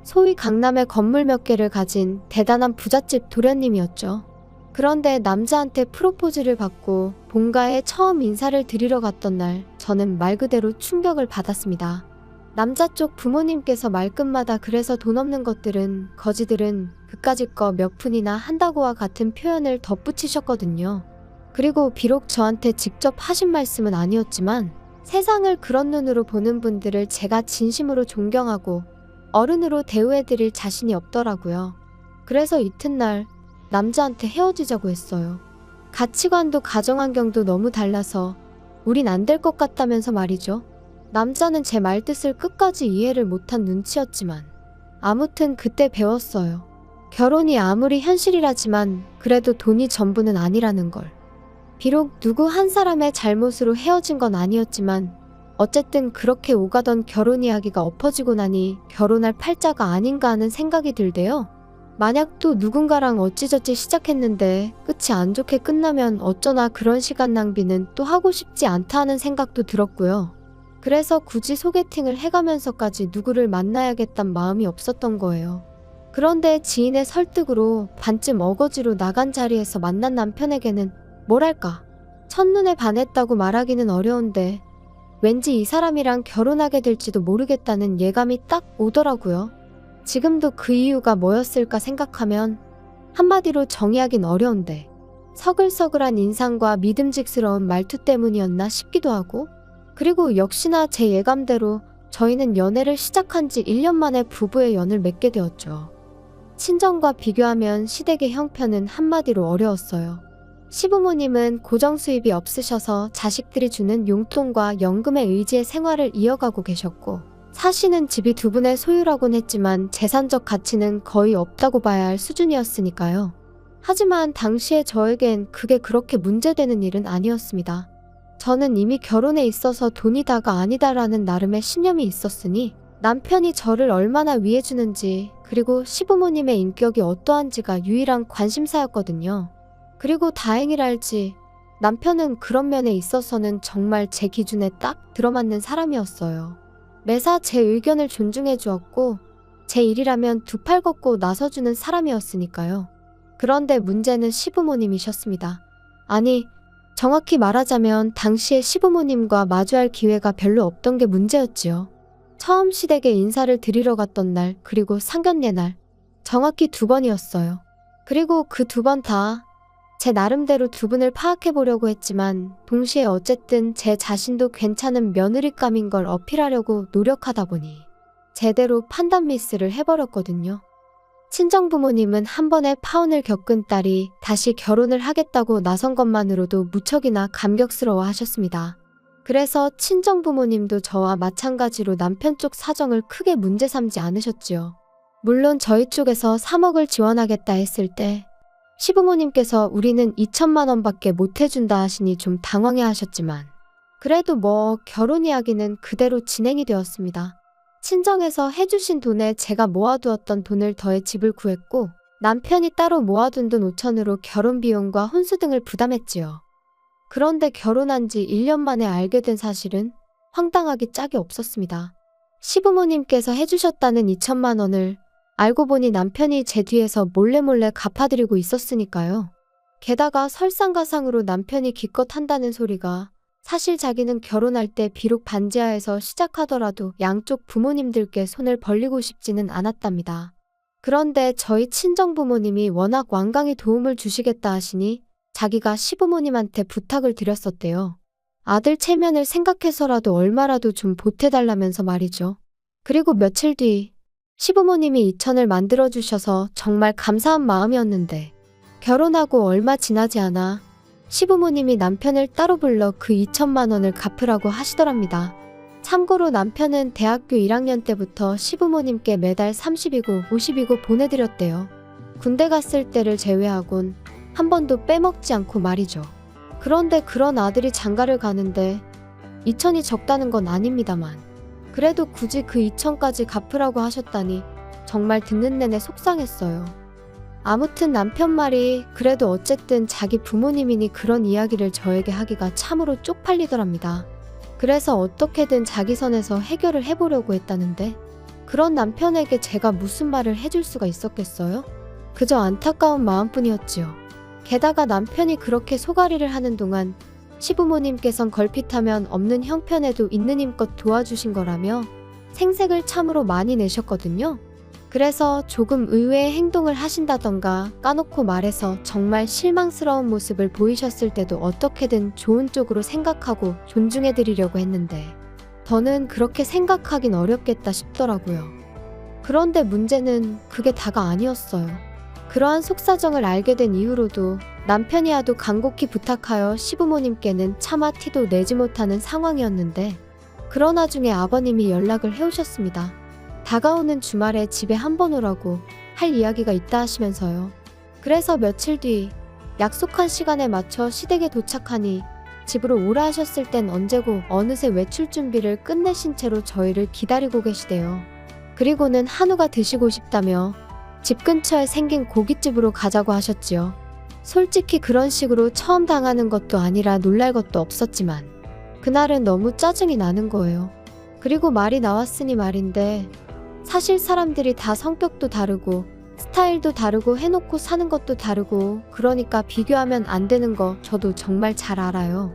소위 강남에 건물 몇 개를 가진 대단한 부잣집 도련님이었죠. 그런데 남자한테 프로포즈를 받고 본가에 처음 인사를 드리러 갔던 날 저는 말 그대로 충격을 받았습니다. 남자 쪽 부모님께서 말끝마다 그래서 돈 없는 것들은 거지들은 그까짓 거 몇 푼이나 한다고와 같은 표현을 덧붙이셨거든요. 그리고 비록 저한테 직접 하신 말씀은 아니었지만 세상을 그런 눈으로 보는 분들을 제가 진심으로 존경하고 어른으로 대우해드릴 자신이 없더라고요. 그래서 이튿날 남자한테 헤어지자고 했어요. 가치관도 가정환경도 너무 달라서 우린 안 될 것 같다면서 말이죠. 남자는 제 말뜻을 끝까지 이해를 못한 눈치였지만 아무튼 그때 배웠어요. 결혼이 아무리 현실이라지만 그래도 돈이 전부는 아니라는 걸. 비록 누구 한 사람의 잘못으로 헤어진 건 아니었지만 어쨌든 그렇게 오가던 결혼 이야기가 엎어지고 나니 결혼할 팔자가 아닌가 하는 생각이 들대요. 만약 또 누군가랑 어찌저찌 시작했는데 끝이 안 좋게 끝나면 어쩌나 그런 시간 낭비는 또 하고 싶지 않다 하는 생각도 들었고요. 그래서 굳이 소개팅을 해가면서까지 누구를 만나야겠단 마음이 없었던 거예요. 그런데 지인의 설득으로 반쯤 어거지로 나간 자리에서 만난 남편에게는 뭐랄까 첫눈에 반했다고 말하기는 어려운데 왠지 이 사람이랑 결혼하게 될지도 모르겠다는 예감이 딱 오더라고요. 지금도 그 이유가 뭐였을까 생각하면 한마디로 정의하긴 어려운데 서글서글한 인상과 믿음직스러운 말투 때문이었나 싶기도 하고 그리고 역시나 제 예감대로 저희는 연애를 시작한 지 1년 만에 부부의 연을 맺게 되었죠. 친정과 비교하면 시댁의 형편은 한마디로 어려웠어요. 시부모님은 고정 수입이 없으셔서 자식들이 주는 용돈과 연금에 의지해 생활을 이어가고 계셨고 사시는 집이 두 분의 소유라곤 했지만 재산적 가치는 거의 없다고 봐야 할 수준이었으니까요. 하지만 당시에 저에겐 그게 그렇게 문제되는 일은 아니었습니다. 저는 이미 결혼에 있어서 돈이 다가 아니다라는 나름의 신념이 있었으니 남편이 저를 얼마나 위해주는지, 그리고 시부모님의 인격이 어떠한지가 유일한 관심사였거든요. 그리고 다행이랄지 남편은 그런 면에 있어서는 정말 제 기준에 딱 들어맞는 사람이었어요. 매사 제 의견을 존중해 주었고 제 일이라면 두 팔 걷고 나서주는 사람이었으니까요. 그런데 문제는 시부모님이셨습니다. 아니, 정확히 말하자면 당시에 시부모님과 마주할 기회가 별로 없던 게 문제였지요. 처음 시댁에 인사를 드리러 갔던 날, 그리고 상견례 날, 정확히 2번이었어요. 그리고 그 2번 다 제 나름대로 두 분을 파악해 보려고 했지만 동시에 어쨌든 제 자신도 괜찮은 며느리감인 걸 어필하려고 노력하다 보니 제대로 판단 미스를 해버렸거든요. 친정부모님은 한 번에 파혼을 겪은 딸이 다시 결혼을 하겠다고 나선 것만으로도 무척이나 감격스러워 하셨습니다. 그래서 친정부모님도 저와 마찬가지로 남편 쪽 사정을 크게 문제 삼지 않으셨지요. 물론 저희 쪽에서 3억을 지원하겠다 했을 때 시부모님께서 우리는 2천만 원밖에 못 해준다 하시니 좀 당황해 하셨지만 그래도 결혼 이야기는 그대로 진행이 되었습니다. 친정에서 해주신 돈에 제가 모아두었던 돈을 더해 집을 구했고 남편이 따로 모아둔 돈 5천으로 결혼 비용과 혼수 등을 부담했지요. 그런데 결혼한 지 1년 만에 알게 된 사실은 황당하기 짝이 없었습니다. 시부모님께서 해주셨다는 2천만 원을 알고 보니 남편이 제 뒤에서 몰래 갚아드리고 있었으니까요. 게다가 설상가상으로 남편이 기껏 한다는 소리가 사실 자기는 결혼할 때 비록 반지하에서 시작하더라도 양쪽 부모님들께 손을 벌리고 싶지는 않았답니다. 그런데 저희 친정부모님이 워낙 완강히 도움을 주시겠다 하시니 자기가 시부모님한테 부탁을 드렸었대요. 아들 체면을 생각해서라도 얼마라도 좀 보태달라면서 말이죠. 그리고 며칠 뒤 시부모님이 2천을 만들어주셔서 정말 감사한 마음이었는데 결혼하고 얼마 지나지 않아 시부모님이 남편을 따로 불러 그 2천만 원을 갚으라고 하시더랍니다. 참고로 남편은 대학교 1학년 때부터 시부모님께 매달 30이고 50이고 보내드렸대요. 군대 갔을 때를 제외하곤 한 번도 빼먹지 않고 말이죠. 그런데 그런 아들이 장가를 가는데 2천이 적다는 건 아닙니다만 그래도 굳이 그 2천까지 갚으라고 하셨다니 정말 듣는 내내 속상했어요. 아무튼 남편 말이 그래도 어쨌든 자기 부모님이니 그런 이야기를 저에게 하기가 참으로 쪽팔리더랍니다. 그래서 어떻게든 자기 선에서 해결을 해보려고 했다는데 그런 남편에게 제가 무슨 말을 해줄 수가 있었겠어요? 그저 안타까운 마음뿐이었지요. 게다가 남편이 그렇게 소가리를 하는 동안 시부모님께선 걸핏하면 없는 형편에도 있는 힘껏 도와주신 거라며 생색을 참으로 많이 내셨거든요. 그래서 조금 의외의 행동을 하신다던가 까놓고 말해서 정말 실망스러운 모습을 보이셨을 때도 어떻게든 좋은 쪽으로 생각하고 존중해드리려고 했는데 저는 그렇게 생각하긴 어렵겠다 싶더라고요. 그런데 문제는 그게 다가 아니었어요. 그러한 속사정을 알게 된 이후로도 남편이 하도 간곡히 부탁하여 시부모님께는 차마 티도 내지 못하는 상황이었는데 그런 와중에 아버님이 연락을 해오셨습니다. 다가오는 주말에 집에 한번 오라고 할 이야기가 있다 하시면서요. 그래서 며칠 뒤 약속한 시간에 맞춰 시댁에 도착하니 집으로 오라 하셨을 땐 언제고 어느새 외출 준비를 끝내신 채로 저희를 기다리고 계시대요. 그리고는 한우가 드시고 싶다며 집 근처에 생긴 고깃집으로 가자고 하셨지요. 솔직히 그런 식으로 처음 당하는 것도 아니라 놀랄 것도 없었지만 그날은 너무 짜증이 나는 거예요. 그리고 말이 나왔으니 말인데 사실 사람들이 다 성격도 다르고 스타일도 다르고 해놓고 사는 것도 다르고 그러니까 비교하면 안 되는 거 저도 정말 잘 알아요.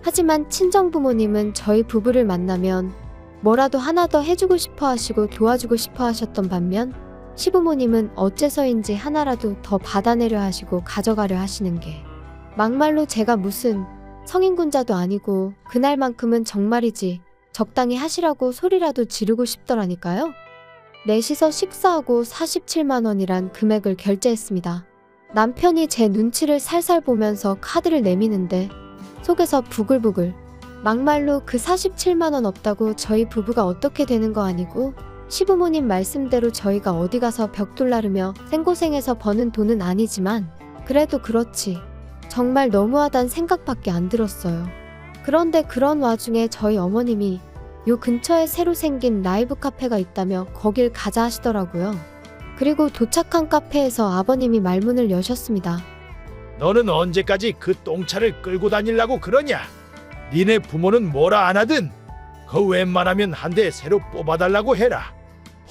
하지만 친정부모님은 저희 부부를 만나면 뭐라도 하나 더 해주고 싶어 하시고 도와주고 싶어 하셨던 반면 시부모님은 어째서인지 하나라도 더 받아내려 하시고 가져가려 하시는 게 막말로 제가 무슨 성인군자도 아니고 그날만큼은 정말이지 적당히 하시라고 소리라도 지르고 싶더라니까요. 넷이서 식사하고 47만 원이란 금액을 결제했습니다. 남편이 제 눈치를 살살 보면서 카드를 내미는데 속에서 부글부글 막말로 그 47만 원 없다고 저희 부부가 어떻게 되는 거 아니고 시부모님 말씀대로 저희가 어디 가서 벽돌 나르며 생고생해서 버는 돈은 아니지만 그래도 그렇지 정말 너무하단 생각밖에 안 들었어요. 그런데 그런 와중에 저희 어머님이 요 근처에 새로 생긴 라이브 카페가 있다며 거길 가자 하시더라고요. 그리고 도착한 카페에서 아버님이 말문을 여셨습니다. 너는 언제까지 그 똥차를 끌고 다니려고 그러냐? 니네 부모는 뭐라 안 하든 그 웬만하면 한 대 새로 뽑아달라고 해라.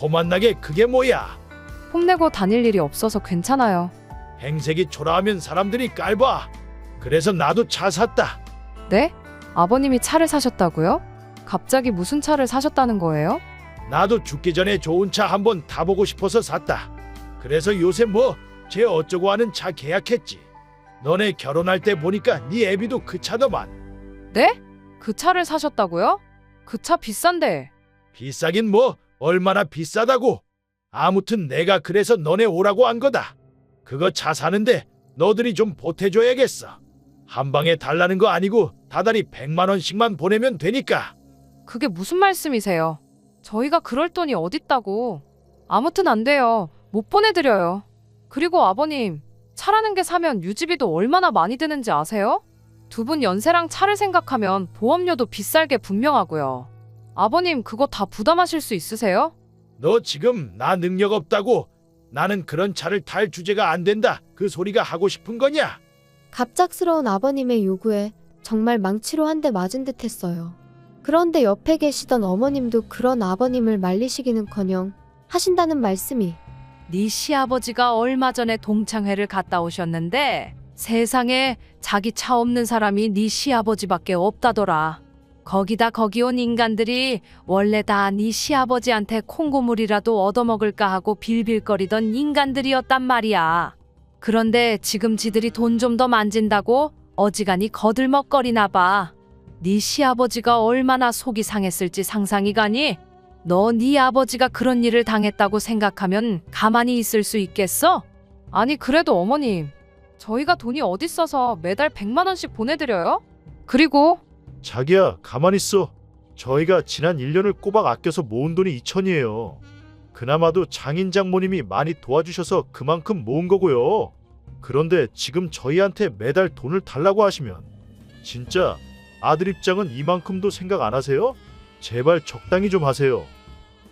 험한나게 그게 뭐야? 폼내고 다닐 일이 없어서 괜찮아요. 행색이 초라하면 사람들이 깔봐. 그래서 나도 차 샀다. 네? 아버님이 차를 사셨다고요? 갑자기 무슨 차를 사셨다는 거예요? 나도 죽기 전에 좋은 차 한번 타보고 싶어서 샀다. 그래서 요새 뭐 쟤 어쩌고 하는 차 계약했지. 너네 결혼할 때 보니까 네 애비도 그 차더만. 네? 그 차를 사셨다고요? 그 차 비싼데. 비싸긴 뭐 얼마나 비싸다고. 아무튼 내가 그래서 너네 오라고 한 거다. 그거 차 사는데 너들이 좀 보태줘야겠어. 한 방에 달라는 거 아니고 다달이 100만 원씩만 보내면 되니까. 그게 무슨 말씀이세요? 저희가 그럴 돈이 어딨다고. 아무튼 안 돼요. 못 보내드려요. 그리고 아버님, 차라는 게 사면 유지비도 얼마나 많이 드는지 아세요? 두 분 연세랑 차를 생각하면 보험료도 비쌀 게 분명하고요. 아버님 그거 다 부담하실 수 있으세요? 너 지금 나 능력 없다고 나는 그런 차를 탈 주제가 안 된다 그 소리가 하고 싶은 거냐? 갑작스러운 아버님의 요구에 정말 망치로 한 대 맞은 듯 했어요. 그런데 옆에 계시던 어머님도 그런 아버님을 말리시기는커녕 하신다는 말씀이 네 시아버지가 얼마 전에 동창회를 갔다 오셨는데 세상에 자기 차 없는 사람이 네 시아버지밖에 없다더라. 거기다 거기 온 인간들이 원래 다 네 시아버지한테 콩고물이라도 얻어먹을까 하고 빌빌거리던 인간들이었단 말이야. 그런데 지금 지들이 돈 좀 더 만진다고 어지간히 거들먹거리나 봐. 네 시아버지가 얼마나 속이 상했을지 상상이 가니? 너 네 아버지가 그런 일을 당했다고 생각하면 가만히 있을 수 있겠어? 아니 그래도 어머님, 저희가 돈이 어딨어서 매달 100만 원씩 보내드려요? 그리고 자기야, 가만히 있어. 저희가 지난 1년을 꼬박 아껴서 모은 돈이 2천이에요. 그나마도 장인 장모님이 많이 도와주셔서 그만큼 모은 거고요. 그런데 지금 저희한테 매달 돈을 달라고 하시면 진짜 아들 입장은 이만큼도 생각 안 하세요? 제발 적당히 좀 하세요.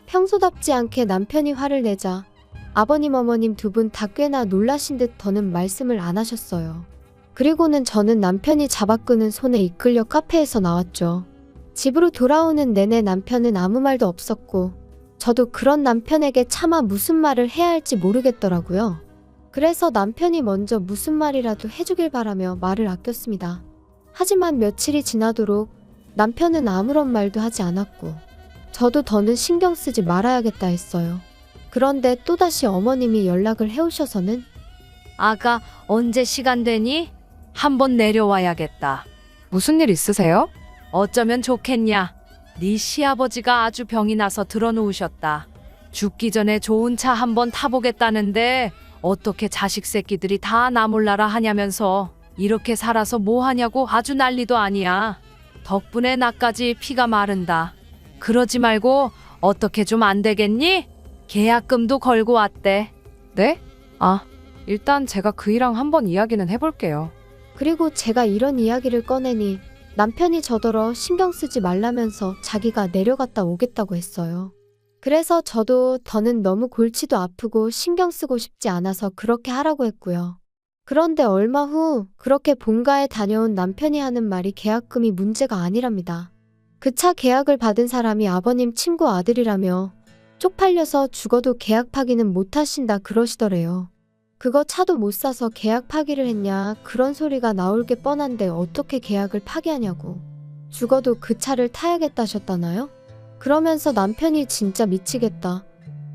평소답지 않게 남편이 화를 내자 아버님 어머님 두 분 다 꽤나 놀라신 듯 더는 말씀을 안 하셨어요. 그리고는 저는 남편이 잡아끄는 손에 이끌려 카페에서 나왔죠. 집으로 돌아오는 내내 남편은 아무 말도 없었고 저도 그런 남편에게 차마 무슨 말을 해야 할지 모르겠더라고요. 그래서 남편이 먼저 무슨 말이라도 해주길 바라며 말을 아꼈습니다. 하지만 며칠이 지나도록 남편은 아무런 말도 하지 않았고 저도 더는 신경 쓰지 말아야겠다 했어요. 그런데 또다시 어머님이 연락을 해오셔서는 아가 언제 시간 되니? 한번 내려와야겠다. 무슨 일 있으세요? 어쩌면 좋겠냐? 네 시아버지가 아주 병이 나서 들어누우셨다. 죽기 전에 좋은 차 한번 타보겠다는데 어떻게 자식 새끼들이 다 나 몰라라 하냐면서 이렇게 살아서 뭐 하냐고 아주 난리도 아니야. 덕분에 나까지 피가 마른다. 그러지 말고 어떻게 좀 안 되겠니? 계약금도 걸고 왔대. 네? 아, 일단 제가 그이랑 한번 이야기는 해볼게요. 그리고 제가 이런 이야기를 꺼내니 남편이 저더러 신경 쓰지 말라면서 자기가 내려갔다 오겠다고 했어요. 그래서 저도 더는 너무 골치도 아프고 신경 쓰고 싶지 않아서 그렇게 하라고 했고요. 그런데 얼마 후 그렇게 본가에 다녀온 남편이 하는 말이 계약금이 문제가 아니랍니다. 그 차 계약을 받은 사람이 아버님 친구 아들이라며 쪽팔려서 죽어도 계약 파기는 못 하신다 그러시더래요. 그거 차도 못 사서 계약 파기를 했냐 그런 소리가 나올 게 뻔한데 어떻게 계약을 파기하냐고. 죽어도 그 차를 타야겠다셨다나요? 그러면서 남편이 진짜 미치겠다,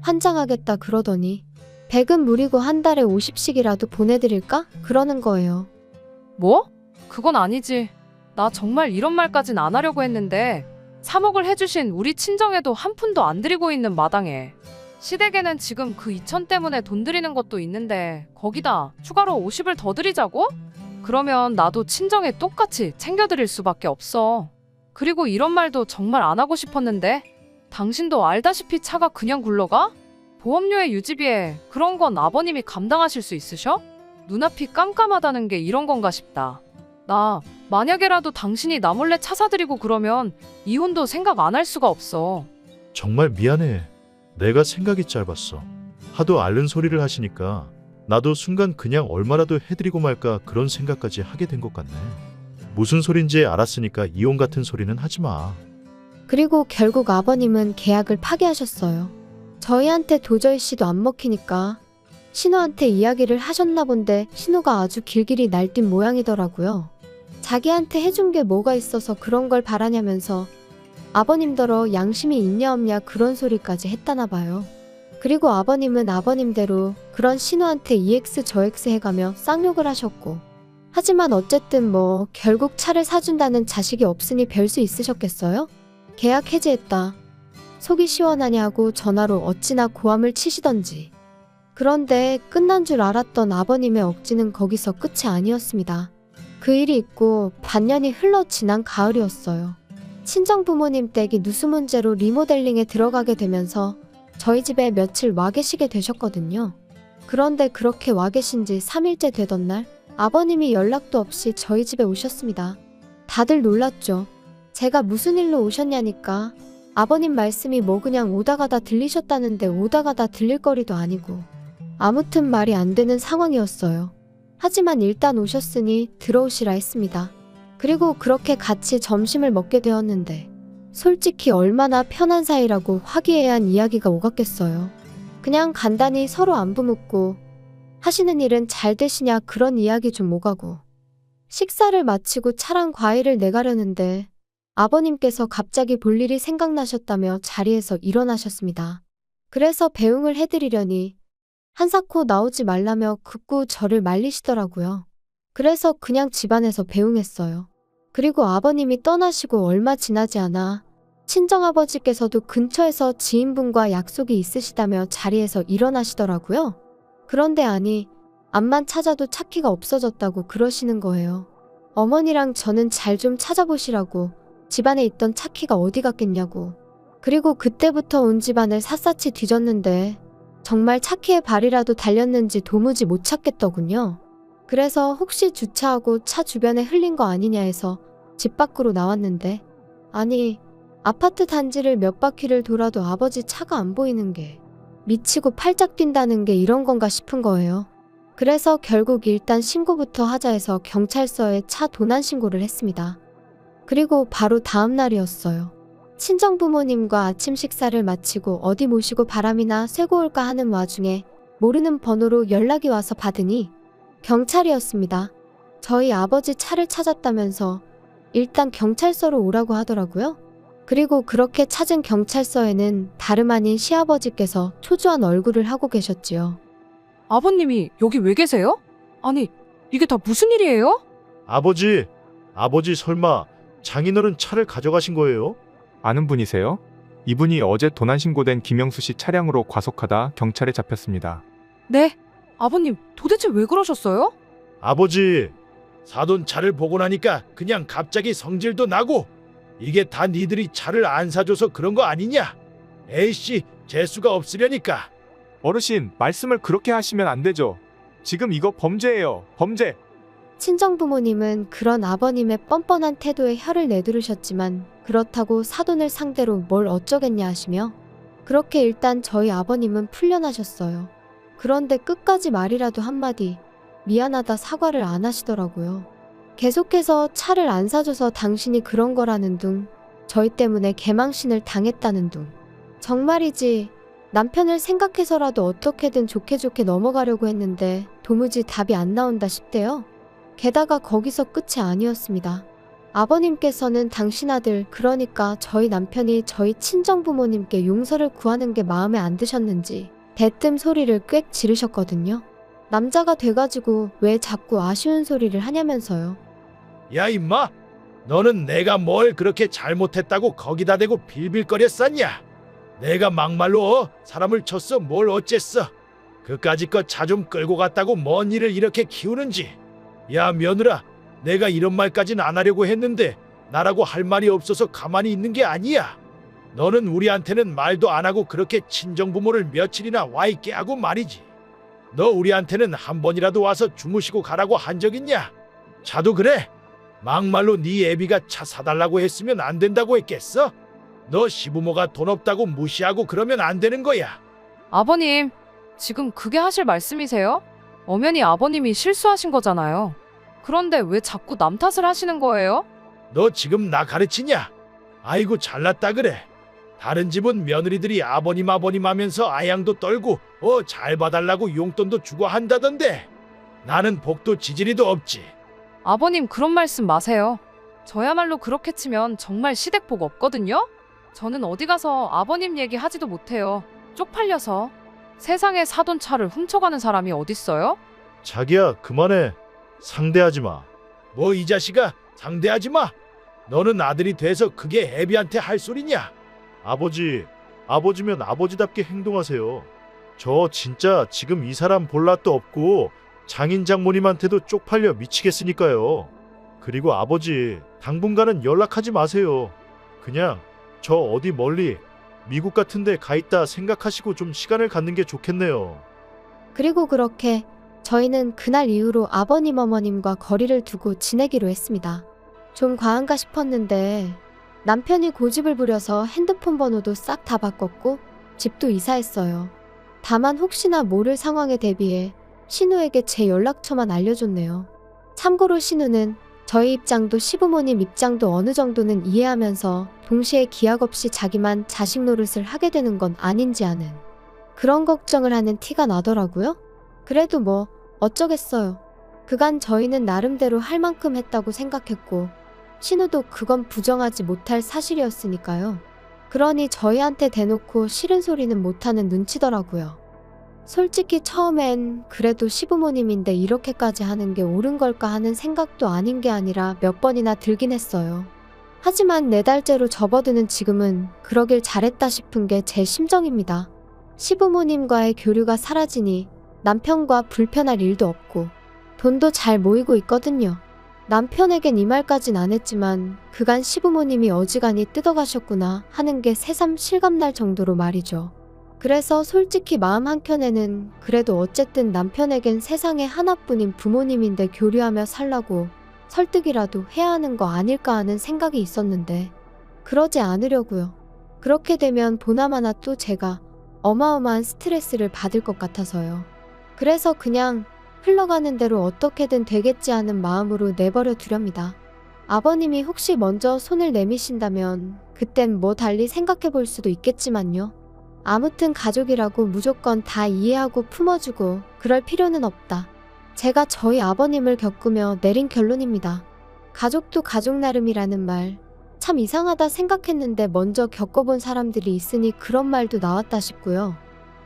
환장하겠다 그러더니 100은 무리고 한 달에 50씩이라도 보내드릴까? 그러는 거예요. 뭐? 그건 아니지. 나 정말 이런 말까진 안 하려고 했는데 3억을 해주신 우리 친정에도 한 푼도 안 드리고 있는 마당에 시댁에는 지금 그 2천 때문에 돈 드리는 것도 있는데 거기다 추가로 50을 더 드리자고? 그러면 나도 친정에 똑같이 챙겨드릴 수밖에 없어. 그리고 이런 말도 정말 안 하고 싶었는데 당신도 알다시피 차가 그냥 굴러가? 보험료에 유지비에 그런 건 아버님이 감당하실 수 있으셔? 눈앞이 깜깜하다는 게 이런 건가 싶다. 나 만약에라도 당신이 나 몰래 차 사드리고 그러면 이혼도 생각 안 할 수가 없어. 정말 미안해. 내가 생각이 짧았어. 하도 앓는 소리를 하시니까 나도 순간 그냥 얼마라도 해드리고 말까 그런 생각까지 하게 된 것 같네. 무슨 소린지 알았으니까 이혼 같은 소리는 하지 마. 그리고 결국 아버님은 계약을 파기하셨어요. 저희한테 도저히 씨도 안 먹히니까 신우한테 이야기를 하셨나 본데 신우가 아주 길길이 날뛴 모양이더라고요. 자기한테 해준 게 뭐가 있어서 그런 걸 바라냐면서 아버님더러 양심이 있냐 없냐 그런 소리까지 했다나 봐요. 그리고 아버님은 아버님대로 그런 신우한테 EX 저X 해가며 쌍욕을 하셨고, 하지만 어쨌든 뭐 결국 차를 사준다는 자식이 없으니 별 수 있으셨겠어요? 계약 해지했다. 속이 시원하냐고 전화로 어찌나 고함을 치시던지. 그런데 끝난 줄 알았던 아버님의 억지는 거기서 끝이 아니었습니다. 그 일이 있고 반년이 흘러 지난 가을이었어요. 친정부모님 댁이 누수 문제로 리모델링에 들어가게 되면서 저희 집에 며칠 와 계시게 되셨거든요. 그런데 그렇게 와 계신 지 3일째 되던 날 아버님이 연락도 없이 저희 집에 오셨습니다. 다들 놀랐죠. 제가 무슨 일로 오셨냐니까 아버님 말씀이 뭐 그냥 오다 가다 들리셨다는데 오다 가다 들릴 거리도 아니고 아무튼 말이 안 되는 상황이었어요. 하지만 일단 오셨으니 들어오시라 했습니다. 그리고 그렇게 같이 점심을 먹게 되었는데 솔직히 얼마나 편한 사이라고 화기애애한 이야기가 오갔겠어요. 그냥 간단히 서로 안부 묻고 하시는 일은 잘 되시냐 그런 이야기 좀 오가고 식사를 마치고 차랑 과일을 내가려는데 아버님께서 갑자기 볼 일이 생각나셨다며 자리에서 일어나셨습니다. 그래서 배웅을 해드리려니 한사코 나오지 말라며 극구 저를 말리시더라고요. 그래서 그냥 집안에서 배웅했어요. 그리고 아버님이 떠나시고 얼마 지나지 않아 친정아버지께서도 근처에서 지인분과 약속이 있으시다며 자리에서 일어나시더라고요. 그런데 아니, 앞만 찾아도 차키가 없어졌다고 그러시는 거예요. 어머니랑 저는 잘 좀 찾아보시라고 집안에 있던 차키가 어디 갔겠냐고. 그리고 그때부터 온 집안을 샅샅이 뒤졌는데 정말 차키의 발이라도 달렸는지 도무지 못 찾겠더군요. 그래서 혹시 주차하고 차 주변에 흘린 거 아니냐 해서 집 밖으로 나왔는데 아니 아파트 단지를 몇 바퀴를 돌아도 아버지 차가 안 보이는 게 미치고 팔짝 뛴다는 게 이런 건가 싶은 거예요. 그래서 결국 일단 신고부터 하자 해서 경찰서에 차 도난 신고를 했습니다. 그리고 바로 다음 날이었어요. 친정부모님과 아침 식사를 마치고 어디 모시고 바람이나 쐬고 올까 하는 와중에 모르는 번호로 연락이 와서 받으니 경찰이었습니다. 저희 아버지 차를 찾았다면서 일단 경찰서로 오라고 하더라고요. 그리고 그렇게 찾은 경찰서에는 다름 아닌 시아버지께서 초조한 얼굴을 하고 계셨지요. 아버님이 여기 왜 계세요? 아니, 이게 다 무슨 일이에요? 아버지 설마 장인어른 차를 가져가신 거예요? 아는 분이세요? 이분이 어제 도난 신고된 김영수 씨 차량으로 과속하다 경찰에 잡혔습니다. 네? 아버님, 도대체 왜 그러셨어요? 아버지, 사돈 차를 보고 나니까 그냥 갑자기 성질도 나고 이게 다 니들이 차를 안 사줘서 그런 거 아니냐? 에이씨, 재수가 없으려니까. 어르신, 말씀을 그렇게 하시면 안 되죠. 지금 이거 범죄예요. 범죄. 친정부모님은 그런 아버님의 뻔뻔한 태도에 혀를 내두르셨지만 그렇다고 사돈을 상대로 뭘 어쩌겠냐 하시며 그렇게 일단 저희 아버님은 풀려나셨어요. 그런데 끝까지 말이라도 한마디 미안하다 사과를 안 하시더라고요. 계속해서 차를 안 사줘서 당신이 그런 거라는 둥, 저희 때문에 개망신을 당했다는 둥. 정말이지 남편을 생각해서라도 어떻게든 좋게 넘어가려고 했는데 도무지 답이 안 나온다 싶대요. 게다가 거기서 끝이 아니었습니다. 아버님께서는 당신 아들, 그러니까 저희 남편이 저희 친정부모님께 용서를 구하는 게 마음에 안 드셨는지 대뜸 소리를 꽥 지르셨거든요. 남자가 돼가지고 왜 자꾸 아쉬운 소리를 하냐면서요. 야 임마, 너는 내가 뭘 그렇게 잘못했다고 거기다 대고 빌빌거렸었냐? 내가 막말로 사람을 쳤어 뭘 어쨌어? 그까짓 차 좀 끌고 갔다고 뭔 일을 이렇게 키우는지. 야 며느라, 내가 이런 말까진 안 하려고 했는데 나라고 할 말이 없어서 가만히 있는 게 아니야. 너는 우리한테는 말도 안 하고 그렇게 친정부모를 며칠이나 와 있게 하고 말이지. 너 우리한테는 한 번이라도 와서 주무시고 가라고 한 적 있냐? 자도 그래? 막말로 네 애비가 차 사달라고 했으면 안 된다고 했겠어? 너 시부모가 돈 없다고 무시하고 그러면 안 되는 거야. 아버님, 지금 그게 하실 말씀이세요? 엄연히 아버님이 실수하신 거잖아요. 그런데 왜 자꾸 남 탓을 하시는 거예요? 너 지금 나 가르치냐? 아이고 잘났다 그래. 다른 집은 며느리들이 아버님 하면서 아양도 떨고 잘 봐달라고 용돈도 주고 한다던데. 나는 복도 지지리도 없지. 아버님 그런 말씀 마세요. 저야말로 그렇게 치면 정말 시댁복 없거든요? 저는 어디 가서 아버님 얘기 하지도 못해요. 쪽팔려서. 세상에 사돈 차를 훔쳐가는 사람이 어딨어요? 자기야, 그만해. 상대하지 마. 뭐 이 자식아 상대하지 마. 너는 아들이 돼서 그게 애비한테 할 소리냐? 아버지면 아버지답게 행동하세요. 저 진짜 지금 이 사람 볼 낯도 없고 장인 장모님한테도 쪽팔려 미치겠으니까요. 그리고 아버지, 당분간은 연락하지 마세요. 그냥 저 어디 멀리 미국 같은 데 가 있다 생각하시고 좀 시간을 갖는 게 좋겠네요. 그리고 그렇게 저희는 그날 이후로 아버님 어머님과 거리를 두고 지내기로 했습니다. 좀 과한가 싶었는데 남편이 고집을 부려서 핸드폰 번호도 싹 다 바꿨고 집도 이사했어요. 다만 혹시나 모를 상황에 대비해 신우에게 제 연락처만 알려줬네요. 참고로 신우는 저희 입장도 시부모님 입장도 어느 정도는 이해하면서 동시에 기약 없이 자기만 자식 노릇을 하게 되는 건 아닌지 아는 그런 걱정을 하는 티가 나더라고요. 그래도 뭐 어쩌겠어요. 그간 저희는 나름대로 할 만큼 했다고 생각했고 신우도 그건 부정하지 못할 사실이었으니까요. 그러니 저희한테 대놓고 싫은 소리는 못하는 눈치더라고요. 솔직히 처음엔 그래도 시부모님인데 이렇게까지 하는 게 옳은 걸까 하는 생각도 아닌 게 아니라 몇 번이나 들긴 했어요. 하지만 4달째로 접어드는 지금은 그러길 잘했다 싶은 게 제 심정입니다. 시부모님과의 교류가 사라지니 남편과 불편할 일도 없고 돈도 잘 모이고 있거든요. 남편에겐 이 말까진 안 했지만 그간 시부모님이 어지간히 뜯어가셨구나 하는 게 새삼 실감날 정도로 말이죠. 그래서 솔직히 마음 한켠에는 그래도 어쨌든 남편에겐 세상에 하나뿐인 부모님인데 교류하며 살라고 설득이라도 해야 하는 거 아닐까 하는 생각이 있었는데 그러지 않으려고요. 그렇게 되면 보나마나 또 제가 어마어마한 스트레스를 받을 것 같아서요. 그래서 그냥 흘러가는 대로 어떻게든 되겠지 하는 마음으로 내버려 두렵니다. 아버님이 혹시 먼저 손을 내미신다면 그땐 뭐 달리 생각해 볼 수도 있겠지만요. 아무튼 가족이라고 무조건 다 이해하고 품어주고 그럴 필요는 없다. 제가 저희 아버님을 겪으며 내린 결론입니다. 가족도 가족 나름이라는 말 참 이상하다 생각했는데 먼저 겪어본 사람들이 있으니 그런 말도 나왔다 싶고요.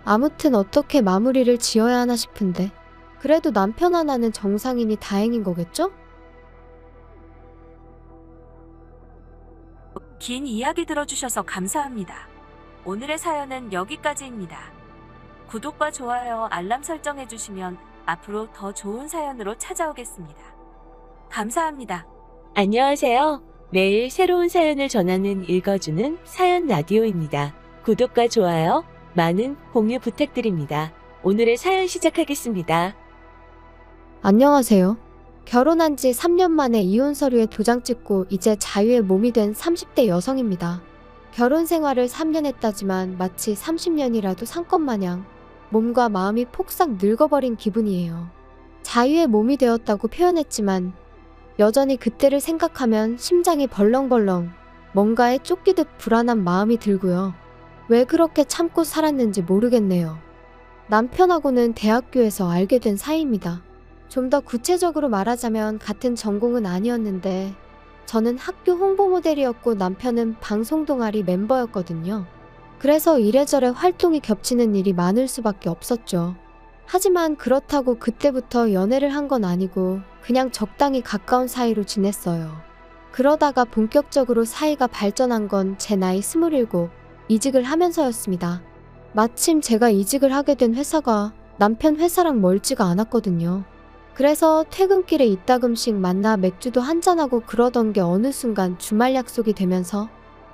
아무튼 어떻게 마무리를 지어야 하나 싶은데 그래도 남편 하나는 정상이니 다행인 거겠죠? 긴 이야기 들어주셔서 감사합니다. 오늘의 사연은 여기까지입니다. 구독과 좋아요, 알람 설정해주시면 앞으로 더 좋은 사연으로 찾아오겠습니다. 감사합니다. 안녕하세요. 매일 새로운 사연을 전하는 읽어주는 사연 라디오입니다. 구독과 좋아요, 많은 공유 부탁드립니다. 오늘의 사연 시작하겠습니다. 안녕하세요. 결혼한 지 3년 만에 이혼 서류에 도장 찍고 이제 자유의 몸이 된 30대 여성입니다. 결혼 생활을 3년 했다지만 마치 30년이라도 산 것 마냥 몸과 마음이 폭삭 늙어버린 기분이에요. 자유의 몸이 되었다고 표현했지만 여전히 그때를 생각하면 심장이 벌렁벌렁 뭔가에 쫓기듯 불안한 마음이 들고요. 왜 그렇게 참고 살았는지 모르겠네요. 남편하고는 대학교에서 알게 된 사이입니다. 좀 더 구체적으로 말하자면 같은 전공은 아니었는데 저는 학교 홍보 모델이었고 남편은 방송 동아리 멤버였거든요. 그래서 이래저래 활동이 겹치는 일이 많을 수밖에 없었죠. 하지만 그렇다고 그때부터 연애를 한 건 아니고 그냥 적당히 가까운 사이로 지냈어요. 그러다가 본격적으로 사이가 발전한 건 제 나이 27, 이직을 하면서였습니다. 마침 제가 이직을 하게 된 회사가 남편 회사랑 멀지가 않았거든요. 그래서 퇴근길에 이따금씩 만나 맥주도 한잔하고 그러던 게 어느 순간 주말 약속이 되면서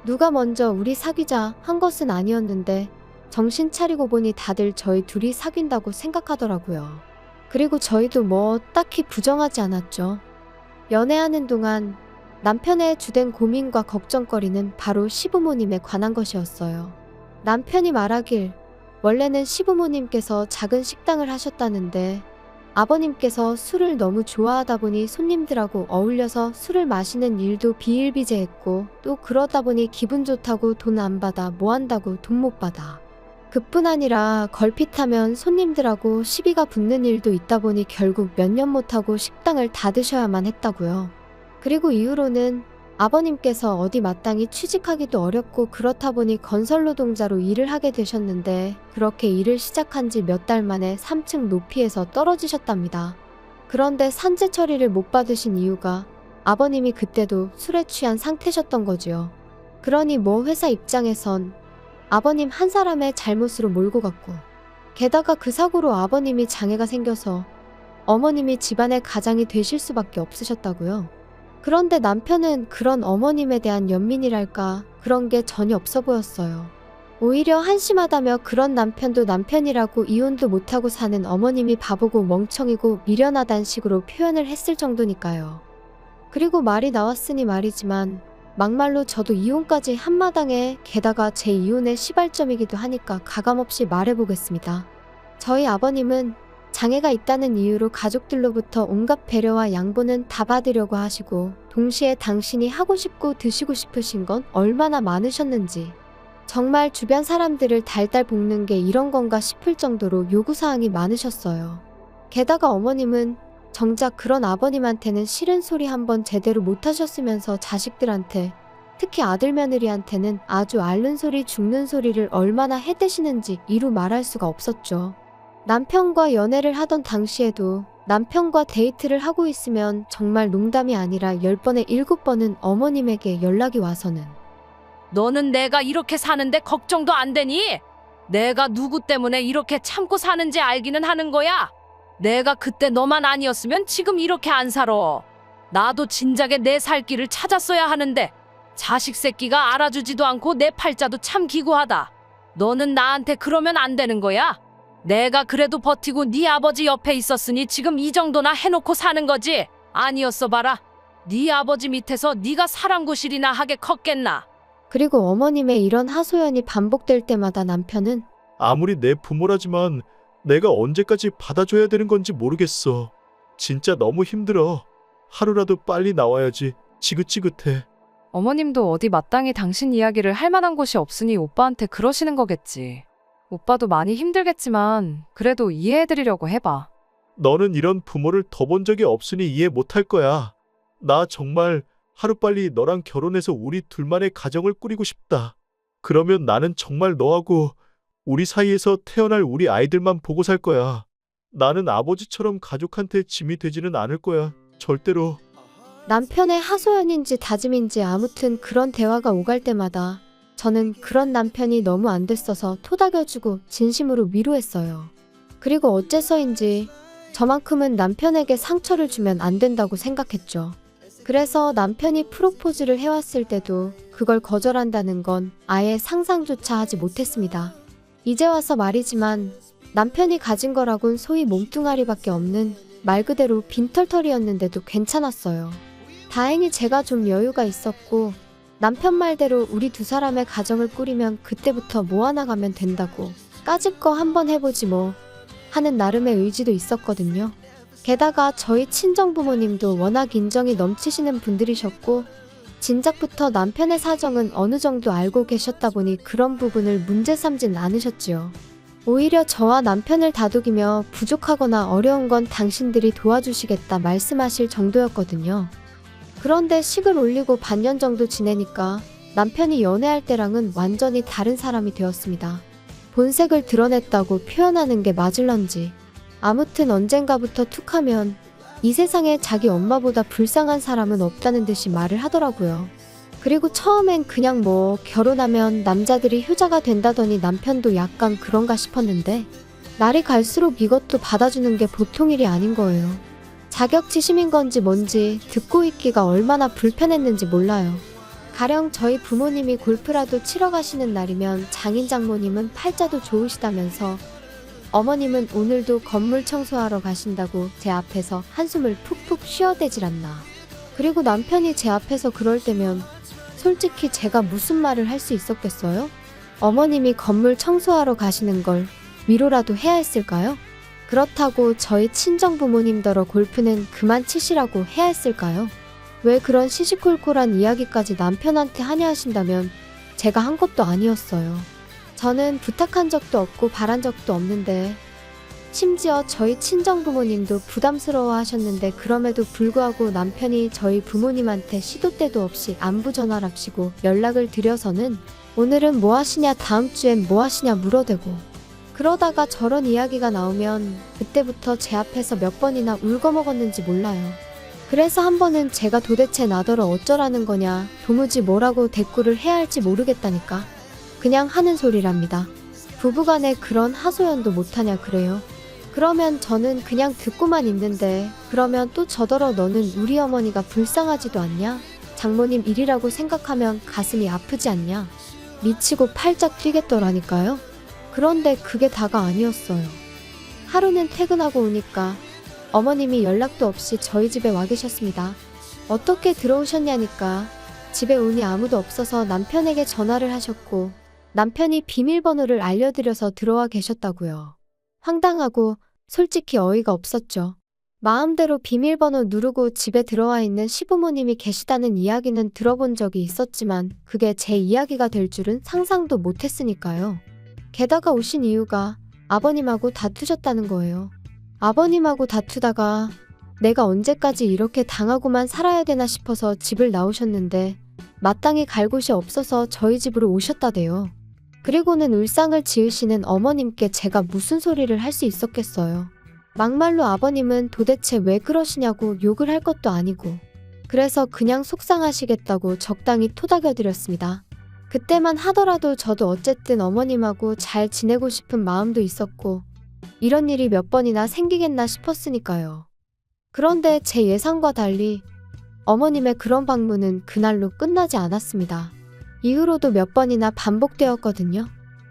누가 먼저 우리 사귀자 한 것은 아니었는데 정신 차리고 보니 다들 저희 둘이 사귄다고 생각하더라고요. 그리고 저희도 뭐 딱히 부정하지 않았죠. 연애하는 동안 남편의 주된 고민과 걱정거리는 바로 시부모님에 관한 것이었어요. 남편이 말하길 원래는 시부모님께서 작은 식당을 하셨다는데 아버님께서 술을 너무 좋아하다 보니 손님들하고 어울려서 술을 마시는 일도 비일비재했고 또 그러다 보니 기분 좋다고 돈 안 받아 뭐 한다고 돈 못 받아. 그뿐 아니라 걸핏하면 손님들하고 시비가 붙는 일도 있다 보니 결국 몇 년 못하고 식당을 닫으셔야만 했다고요. 그리고 이후로는 아버님께서 어디 마땅히 취직하기도 어렵고 그렇다 보니 건설 노동자로 일을 하게 되셨는데 그렇게 일을 시작한 지 몇 달 만에 3층 높이에서 떨어지셨답니다. 그런데 산재 처리를 못 받으신 이유가 아버님이 그때도 술에 취한 상태셨던 거지요. 그러니 뭐 회사 입장에선 아버님 한 사람의 잘못으로 몰고 갔고 게다가 그 사고로 아버님이 장애가 생겨서 어머님이 집안의 가장이 되실 수밖에 없으셨다고요. 그런데 남편은 그런 어머님에 대한 연민이랄까 그런 게 전혀 없어 보였어요. 오히려 한심하다며 그런 남편도 남편이라고 이혼도 못하고 사는 어머님이 바보고 멍청이고 미련하단 식으로 표현을 했을 정도니까요. 그리고 말이 나왔으니 말이지만 막말로 저도 이혼까지 한마당에 게다가 제 이혼의 시발점이기도 하니까 가감없이 말해보겠습니다. 저희 아버님은 장애가 있다는 이유로 가족들로부터 온갖 배려와 양보는 다 받으려고 하시고 동시에 당신이 하고 싶고 드시고 싶으신 건 얼마나 많으셨는지 정말 주변 사람들을 달달 볶는 게 이런 건가 싶을 정도로 요구사항이 많으셨어요. 게다가 어머님은 정작 그런 아버님한테는 싫은 소리 한번 제대로 못하셨으면서 자식들한테 특히 아들 며느리한테는 아주 앓는 소리 죽는 소리를 얼마나 해대시는지 이루 말할 수가 없었죠. 남편과 연애를 하던 당시에도 남편과 데이트를 하고 있으면 정말 농담이 아니라 10번에 7번은 어머님에게 연락이 와서는 너는 내가 이렇게 사는데 걱정도 안 되니? 내가 누구 때문에 이렇게 참고 사는지 알기는 하는 거야. 내가 그때 너만 아니었으면 지금 이렇게 안 살아. 나도 진작에 내 살 길을 찾았어야 하는데 자식 새끼가 알아주지도 않고 내 팔자도 참 기구하다. 너는 나한테 그러면 안 되는 거야? 내가 그래도 버티고 네 아버지 옆에 있었으니 지금 이 정도나 해놓고 사는 거지. 아니었어 봐라. 네 아버지 밑에서 네가 사랑구실이나 하게 컸겠나. 그리고 어머님의 이런 하소연이 반복될 때마다 남편은 아무리 내 부모라지만 내가 언제까지 받아줘야 되는 건지 모르겠어. 진짜 너무 힘들어. 하루라도 빨리 나와야지. 지긋지긋해. 어머님도 어디 마땅히 당신 이야기를 할 만한 곳이 없으니 오빠한테 그러시는 거겠지. 오빠도 많이 힘들겠지만 그래도 이해해드리려고 해봐. 너는 이런 부모를 더 본 적이 없으니 이해 못할 거야. 나 정말 하루빨리 너랑 결혼해서 우리 둘만의 가정을 꾸리고 싶다. 그러면 나는 정말 너하고 우리 사이에서 태어날 우리 아이들만 보고 살 거야. 나는 아버지처럼 가족한테 짐이 되지는 않을 거야. 절대로. 남편의 하소연인지 다짐인지 아무튼 그런 대화가 오갈 때마다 저는 그런 남편이 너무 안 됐어서 토닥여주고 진심으로 위로했어요. 그리고 어째서인지 저만큼은 남편에게 상처를 주면 안 된다고 생각했죠. 그래서 남편이 프로포즈를 해왔을 때도 그걸 거절한다는 건 아예 상상조차 하지 못했습니다. 이제 와서 말이지만 남편이 가진 거라곤 소위 몸뚱아리밖에 없는 말 그대로 빈털털이었는데도 괜찮았어요. 다행히 제가 좀 여유가 있었고 남편 말대로 우리 두 사람의 가정을 꾸리면 그때부터 모아나가면 된다고 까짓 거 한번 해보지 뭐 하는 나름의 의지도 있었거든요. 게다가 저희 친정부모님도 워낙 인정이 넘치시는 분들이셨고 진작부터 남편의 사정은 어느 정도 알고 계셨다 보니 그런 부분을 문제 삼진 않으셨지요. 오히려 저와 남편을 다독이며 부족하거나 어려운 건 당신들이 도와주시겠다 말씀하실 정도였거든요. 그런데 식을 올리고 반년 정도 지내니까 남편이 연애할 때랑은 완전히 다른 사람이 되었습니다. 본색을 드러냈다고 표현하는 게 맞을런지 아무튼 언젠가부터 툭하면 이 세상에 자기 엄마보다 불쌍한 사람은 없다는 듯이 말을 하더라고요. 그리고 처음엔 그냥 뭐 결혼하면 남자들이 효자가 된다더니 남편도 약간 그런가 싶었는데 날이 갈수록 이것도 받아주는 게 보통 일이 아닌 거예요. 자격지심인 건지 뭔지 듣고 있기가 얼마나 불편했는지 몰라요. 가령 저희 부모님이 골프라도 치러 가시는 날이면 장인 장모님은 팔자도 좋으시다면서 어머님은 오늘도 건물 청소하러 가신다고 제 앞에서 한숨을 푹푹 쉬어대질 않나. 그리고 남편이 제 앞에서 그럴 때면 솔직히 제가 무슨 말을 할 수 있었겠어요? 어머님이 건물 청소하러 가시는 걸 위로라도 해야 했을까요? 그렇다고 저희 친정 부모님더러 골프는 그만 치시라고 해야 했을까요? 왜 그런 시시콜콜한 이야기까지 남편한테 하냐 하신다면 제가 한 것도 아니었어요. 저는 부탁한 적도 없고 바란 적도 없는데 심지어 저희 친정 부모님도 부담스러워 하셨는데 그럼에도 불구하고 남편이 저희 부모님한테 시도 때도 없이 안부 전화랍시고 연락을 드려서는 오늘은 뭐 하시냐 다음 주엔 뭐 하시냐 물어대고 그러다가 저런 이야기가 나오면 그때부터 제 앞에서 몇 번이나 울거먹었는지 몰라요. 그래서 한 번은 제가 도대체 나더러 어쩌라는 거냐 도무지 뭐라고 대꾸를 해야 할지 모르겠다니까 그냥 하는 소리랍니다. 부부간에 그런 하소연도 못하냐 그래요. 그러면 저는 그냥 듣고만 있는데 그러면 또 저더러 너는 우리 어머니가 불쌍하지도 않냐? 장모님 일이라고 생각하면 가슴이 아프지 않냐? 미치고 팔짝 뛰겠더라니까요. 그런데 그게 다가 아니었어요. 하루는 퇴근하고 오니까 어머님이 연락도 없이 저희 집에 와 계셨습니다. 어떻게 들어오셨냐니까 집에 오니 아무도 없어서 남편에게 전화를 하셨고 남편이 비밀번호를 알려드려서 들어와 계셨다고요. 황당하고 솔직히 어이가 없었죠. 마음대로 비밀번호 누르고 집에 들어와 있는 시부모님이 계시다는 이야기는 들어본 적이 있었지만 그게 제 이야기가 될 줄은 상상도 못했으니까요. 게다가 오신 이유가 아버님하고 다투셨다는 거예요. 아버님하고 다투다가 내가 언제까지 이렇게 당하고만 살아야 되나 싶어서 집을 나오셨는데 마땅히 갈 곳이 없어서 저희 집으로 오셨다대요. 그리고는 울상을 지으시는 어머님께 제가 무슨 소리를 할 수 있었겠어요. 막말로 아버님은 도대체 왜 그러시냐고 욕을 할 것도 아니고 그래서 그냥 속상하시겠다고 적당히 토닥여드렸습니다. 그때만 하더라도 저도 어쨌든 어머님하고 잘 지내고 싶은 마음도 있었고 이런 일이 몇 번이나 생기겠나 싶었으니까요. 그런데 제 예상과 달리 어머님의 그런 방문은 그날로 끝나지 않았습니다. 이후로도 몇 번이나 반복되었거든요.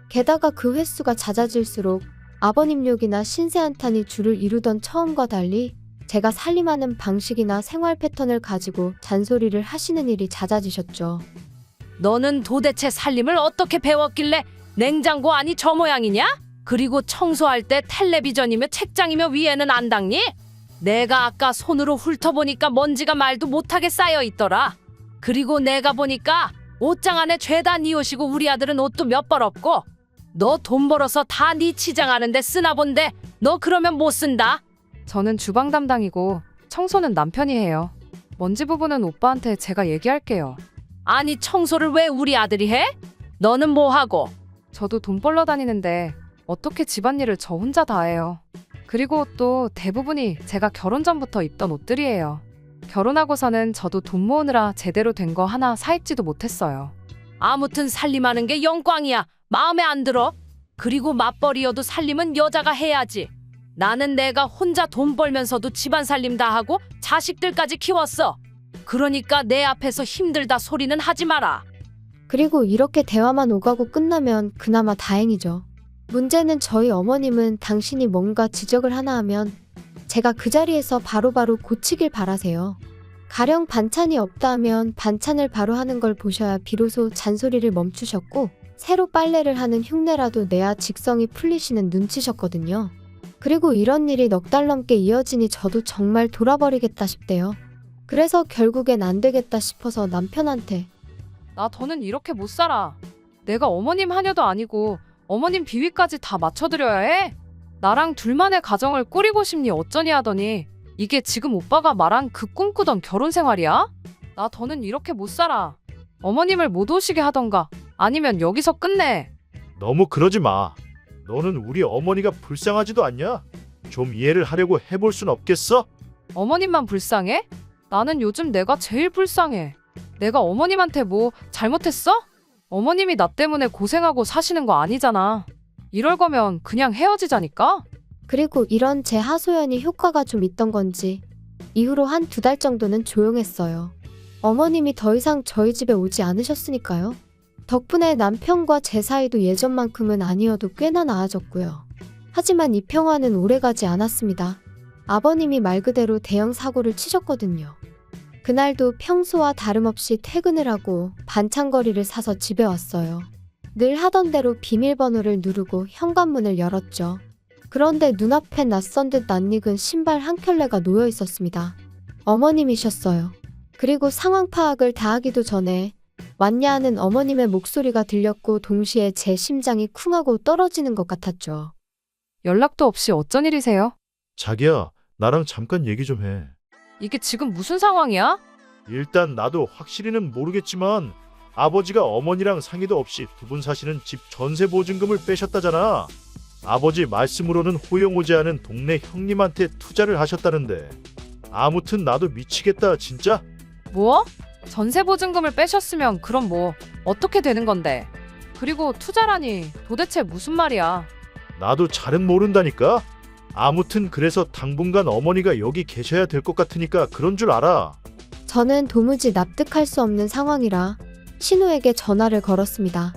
게다가 그 횟수가 잦아질수록 아버님 욕이나 신세한탄이 주를 이루던 처음과 달리 제가 살림하는 방식이나 생활 패턴을 가지고 잔소리를 하시는 일이 잦아지셨죠. 너는 도대체 살림을 어떻게 배웠길래 냉장고 안이 저 모양이냐? 그리고 청소할 때 텔레비전이며 책장이며 위에는 안 닦니? 내가 아까 손으로 훑어보니까 먼지가 말도 못하게 쌓여 있더라. 그리고 내가 보니까 옷장 안에 죄다 네 옷이고 우리 아들은 옷도 몇 벌 없고 너 돈 벌어서 다 네 치장하는데 쓰나 본데 너 그러면 못 쓴다. 저는 주방 담당이고 청소는 남편이 해요. 먼지 부분은 오빠한테 제가 얘기할게요. 아니 청소를 왜 우리 아들이 해? 너는 뭐 하고? 저도 돈 벌러 다니는데 어떻게 집안일을 저 혼자 다 해요. 그리고 또 대부분이 제가 결혼 전부터 입던 옷들이에요. 결혼하고서는 저도 돈 모으느라 제대로 된 거 하나 사입지도 못했어요. 아무튼 살림하는 게 영광이야. 마음에 안 들어? 그리고 맞벌이여도 살림은 여자가 해야지. 나는 내가 혼자 돈 벌면서도 집안 살림 다 하고 자식들까지 키웠어. 그러니까 내 앞에서 힘들다 소리는 하지 마라. 그리고 이렇게 대화만 오가고 끝나면 그나마 다행이죠. 문제는 저희 어머님은 당신이 뭔가 지적을 하나 하면 제가 그 자리에서 바로바로 고치길 바라세요. 가령 반찬이 없다 하면 반찬을 바로 하는 걸 보셔야 비로소 잔소리를 멈추셨고 새로 빨래를 하는 흉내라도 내야 직성이 풀리시는 눈치셨거든요. 그리고 이런 일이 넉 달 넘게 이어지니 저도 정말 돌아버리겠다 싶대요. 그래서 결국엔 안 되겠다 싶어서 남편한테 나 더는 이렇게 못 살아. 내가 어머님 하녀도 아니고 어머님 비위까지 다 맞춰드려야 해? 나랑 둘만의 가정을 꾸리고 싶니 어쩌니 하더니 이게 지금 오빠가 말한 그 꿈꾸던 결혼 생활이야? 나 더는 이렇게 못 살아. 어머님을 못 오시게 하던가 아니면 여기서 끝내. 너무 그러지 마. 너는 우리 어머니가 불쌍하지도 않냐? 좀 이해를 하려고 해볼 순 없겠어? 어머님만 불쌍해? 나는 요즘 내가 제일 불쌍해. 내가 어머님한테 뭐 잘못했어? 어머님이 나 때문에 고생하고 사시는 거 아니잖아. 이럴 거면 그냥 헤어지자니까? 그리고 이런 제 하소연이 효과가 좀 있던 건지 이후로 한 2달 정도는 조용했어요. 어머님이 더 이상 저희 집에 오지 않으셨으니까요. 덕분에 남편과 제 사이도 예전만큼은 아니어도 꽤나 나아졌고요. 하지만 이 평화는 오래가지 않았습니다. 아버님이 말 그대로 대형 사고를 치셨거든요. 그날도 평소와 다름없이 퇴근을 하고 반찬거리를 사서 집에 왔어요. 늘 하던 대로 비밀번호를 누르고 현관문을 열었죠. 그런데 눈앞에 낯선 듯 낯익은 신발 한 켤레가 놓여 있었습니다. 어머님이셨어요. 그리고 상황 파악을 다 하기도 전에 왔냐 하는 어머님의 목소리가 들렸고 동시에 제 심장이 쿵하고 떨어지는 것 같았죠. 연락도 없이 어쩐 일이세요? 자기야, 나랑 잠깐 얘기 좀 해. 이게 지금 무슨 상황이야? 일단 나도 확실히는 모르겠지만 아버지가 어머니랑 상의도 없이 두 분 사시는 집 전세 보증금을 빼셨다잖아. 아버지 말씀으로는 호영오지 않은 동네 형님한테 투자를 하셨다는데. 아무튼 나도 미치겠다 진짜. 뭐? 전세 보증금을 빼셨으면 그럼 뭐 어떻게 되는 건데? 그리고 투자라니 도대체 무슨 말이야? 나도 잘은 모른다니까. 아무튼 그래서 당분간 어머니가 여기 계셔야 될 것 같으니까 그런 줄 알아. 저는 도무지 납득할 수 없는 상황이라 신우에게 전화를 걸었습니다.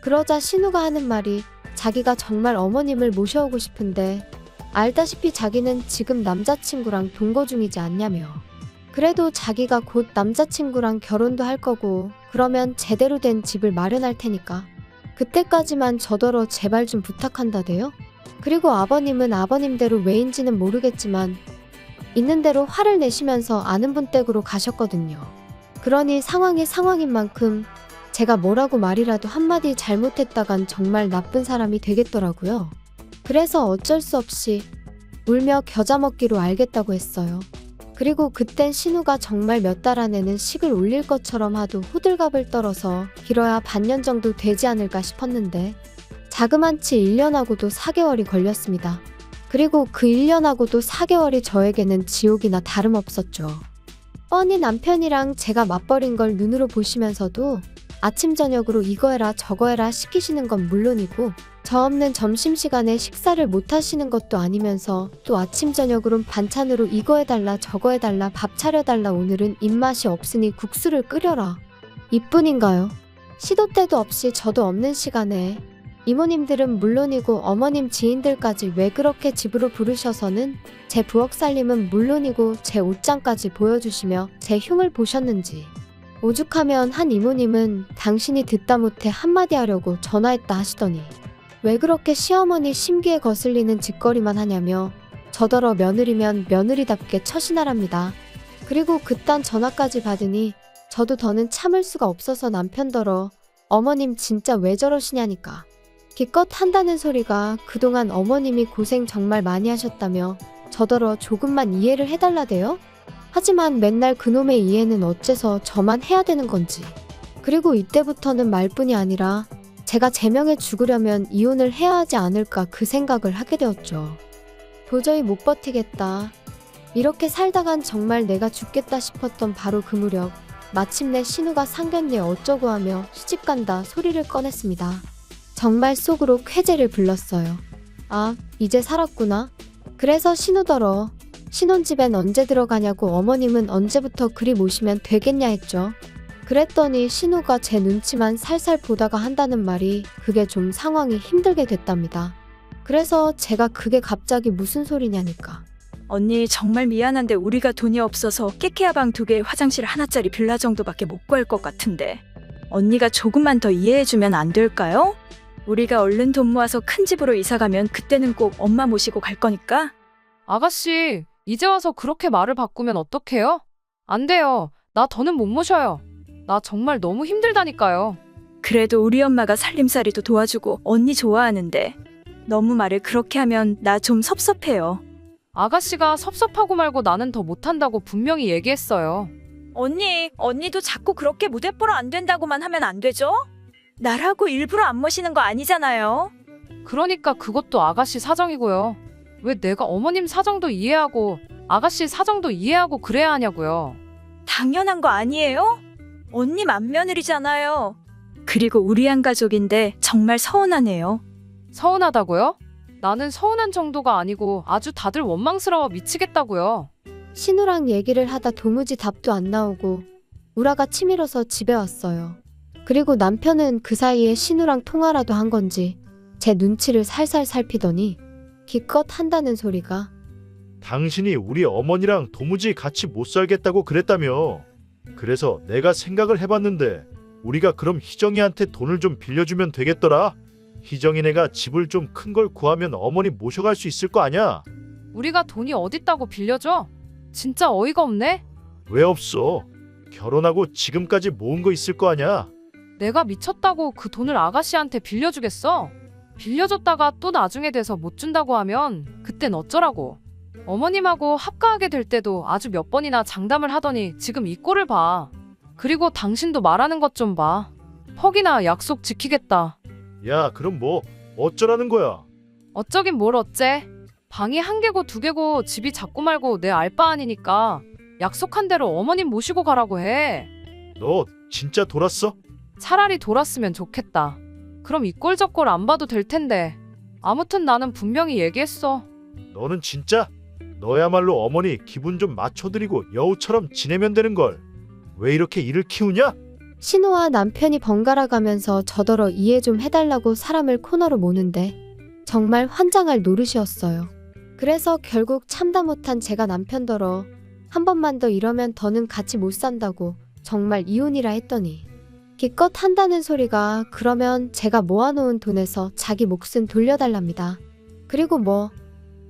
그러자 신우가 하는 말이 자기가 정말 어머님을 모셔오고 싶은데 알다시피 자기는 지금 남자친구랑 동거 중이지 않냐며. 그래도 자기가 곧 남자친구랑 결혼도 할 거고 그러면 제대로 된 집을 마련할 테니까 그때까지만 저더러 제발 좀 부탁한다대요. 그리고 아버님은 아버님대로 왜인지는 모르겠지만 있는 대로 화를 내시면서 아는 분 댁으로 가셨거든요. 그러니 상황이 상황인 만큼 제가 뭐라고 말이라도 한마디 잘못했다간 정말 나쁜 사람이 되겠더라고요. 그래서 어쩔 수 없이 울며 겨자 먹기로 알겠다고 했어요. 그리고 그땐 신우가 정말 몇 달 안에는 식을 올릴 것처럼 하도 호들갑을 떨어서 길어야 반년 정도 되지 않을까 싶었는데 자그만치 1년하고도 4개월이 걸렸습니다. 그리고 그 1년하고도 4개월이 저에게는 지옥이나 다름없었죠. 뻔히 남편이랑 제가 맞벌인 걸 눈으로 보시면서도 아침 저녁으로 이거 해라 저거 해라 시키시는 건 물론이고 저 없는 점심시간에 식사를 못 하시는 것도 아니면서 또 아침 저녁으론 반찬으로 이거 해달라 저거 해달라 밥 차려달라 오늘은 입맛이 없으니 국수를 끓여라 이뿐인가요? 시도 때도 없이 저도 없는 시간에 이모님들은 물론이고 어머님 지인들까지 왜 그렇게 집으로 부르셔서는 제 부엌 살림은 물론이고 제 옷장까지 보여주시며 제 흉을 보셨는지. 오죽하면 한 이모님은 당신이 듣다 못해 한마디 하려고 전화했다 하시더니 왜 그렇게 시어머니 심기에 거슬리는 짓거리만 하냐며 저더러 며느리면 며느리답게 처신하랍니다. 그리고 그딴 전화까지 받으니 저도 더는 참을 수가 없어서 남편더러 어머님 진짜 왜 저러시냐니까. 기껏 한다는 소리가 그동안 어머님이 고생 정말 많이 하셨다며 저더러 조금만 이해를 해달라대요? 하지만 맨날 그놈의 이해는 어째서 저만 해야 되는 건지. 그리고 이때부터는 말뿐이 아니라 제가 제명해 죽으려면 이혼을 해야 하지 않을까 그 생각을 하게 되었죠. 도저히 못 버티겠다. 이렇게 살다간 정말 내가 죽겠다 싶었던 바로 그 무렵 마침내 신우가 상견례 어쩌고 하며 시집간다 소리를 꺼냈습니다. 정말 속으로 쾌재를 불렀어요. 아, 이제 살았구나. 그래서 신우더러 신혼집엔 언제 들어가냐고 어머님은 언제부터 그리 모시면 되겠냐 했죠. 그랬더니 신우가 제 눈치만 살살 보다가 한다는 말이 그게 좀 상황이 힘들게 됐답니다. 그래서 제가 그게 갑자기 무슨 소리냐니까. 언니 정말 미안한데 우리가 돈이 없어서 깨케야 방 2개 화장실 하나짜리 빌라 정도밖에 못 구할 것 같은데 언니가 조금만 더 이해해주면 안 될까요? 우리가 얼른 돈 모아서 큰 집으로 이사가면 그때는 꼭 엄마 모시고 갈 거니까. 아가씨, 이제 와서 그렇게 말을 바꾸면 어떡해요? 안 돼요. 나 더는 못 모셔요. 나 정말 너무 힘들다니까요. 그래도 우리 엄마가 살림살이도 도와주고 언니 좋아하는데 너무 말을 그렇게 하면 나 좀 섭섭해요. 아가씨가 섭섭하고 말고 나는 더 못한다고 분명히 얘기했어요. 언니도 자꾸 그렇게 무대뽀로 안 된다고만 하면 안 되죠? 나라고 일부러 안 모시는 거 아니잖아요. 그러니까 그것도 아가씨 사정이고요. 왜 내가 어머님 사정도 이해하고 아가씨 사정도 이해하고 그래야 하냐고요. 당연한 거 아니에요? 언니 맏며느리잖아요. 그리고 우리 한 가족인데 정말 서운하네요. 서운하다고요? 나는 서운한 정도가 아니고 아주 다들 원망스러워 미치겠다고요. 신우랑 얘기를 하다 도무지 답도 안 나오고 우라가 치밀어서 집에 왔어요. 그리고 남편은 그 사이에 신우랑 통화라도 한 건지 제 눈치를 살살 살피더니 기껏 한다는 소리가 당신이 우리 어머니랑 도무지 같이 못 살겠다고 그랬다며. 그래서 내가 생각을 해봤는데 우리가 그럼 희정이한테 돈을 좀 빌려주면 되겠더라. 희정이네가 집을 좀 큰 걸 구하면 어머니 모셔갈 수 있을 거 아냐? 우리가 돈이 어딨다고 빌려줘? 진짜 어이가 없네? 왜 없어? 결혼하고 지금까지 모은 거 있을 거 아냐? 내가 미쳤다고 그 돈을 아가씨한테 빌려주겠어? 빌려줬다가 또 나중에 돼서 못 준다고 하면 그땐 어쩌라고. 어머님하고 합가하게 될 때도 아주 몇 번이나 장담을 하더니 지금 이 꼴을 봐. 그리고 당신도 말하는 것 좀 봐. 퍽이나 약속 지키겠다. 야, 그럼 뭐 어쩌라는 거야? 어쩌긴 뭘 어째. 방이 1개고 2개고 집이 작고 말고 내 알 바 아니니까 약속한 대로 어머님 모시고 가라고 해. 너 진짜 돌았어? 차라리 돌았으면 좋겠다. 그럼 이 꼴 저 꼴 안 봐도 될 텐데. 아무튼 나는 분명히 얘기했어. 너는 진짜? 너야말로 어머니 기분 좀 맞춰드리고 여우처럼 지내면 되는 걸. 왜 이렇게 일을 키우냐? 신우와 남편이 번갈아 가면서 저더러 이해 좀 해달라고 사람을 코너로 모는데 정말 환장할 노릇이었어요. 그래서 결국 참다 못한 제가 남편더러 한 번만 더 이러면 더는 같이 못 산다고 정말 이혼이라 했더니 기껏 한다는 소리가 그러면 제가 모아놓은 돈에서 자기 몫은 돌려달랍니다. 그리고 뭐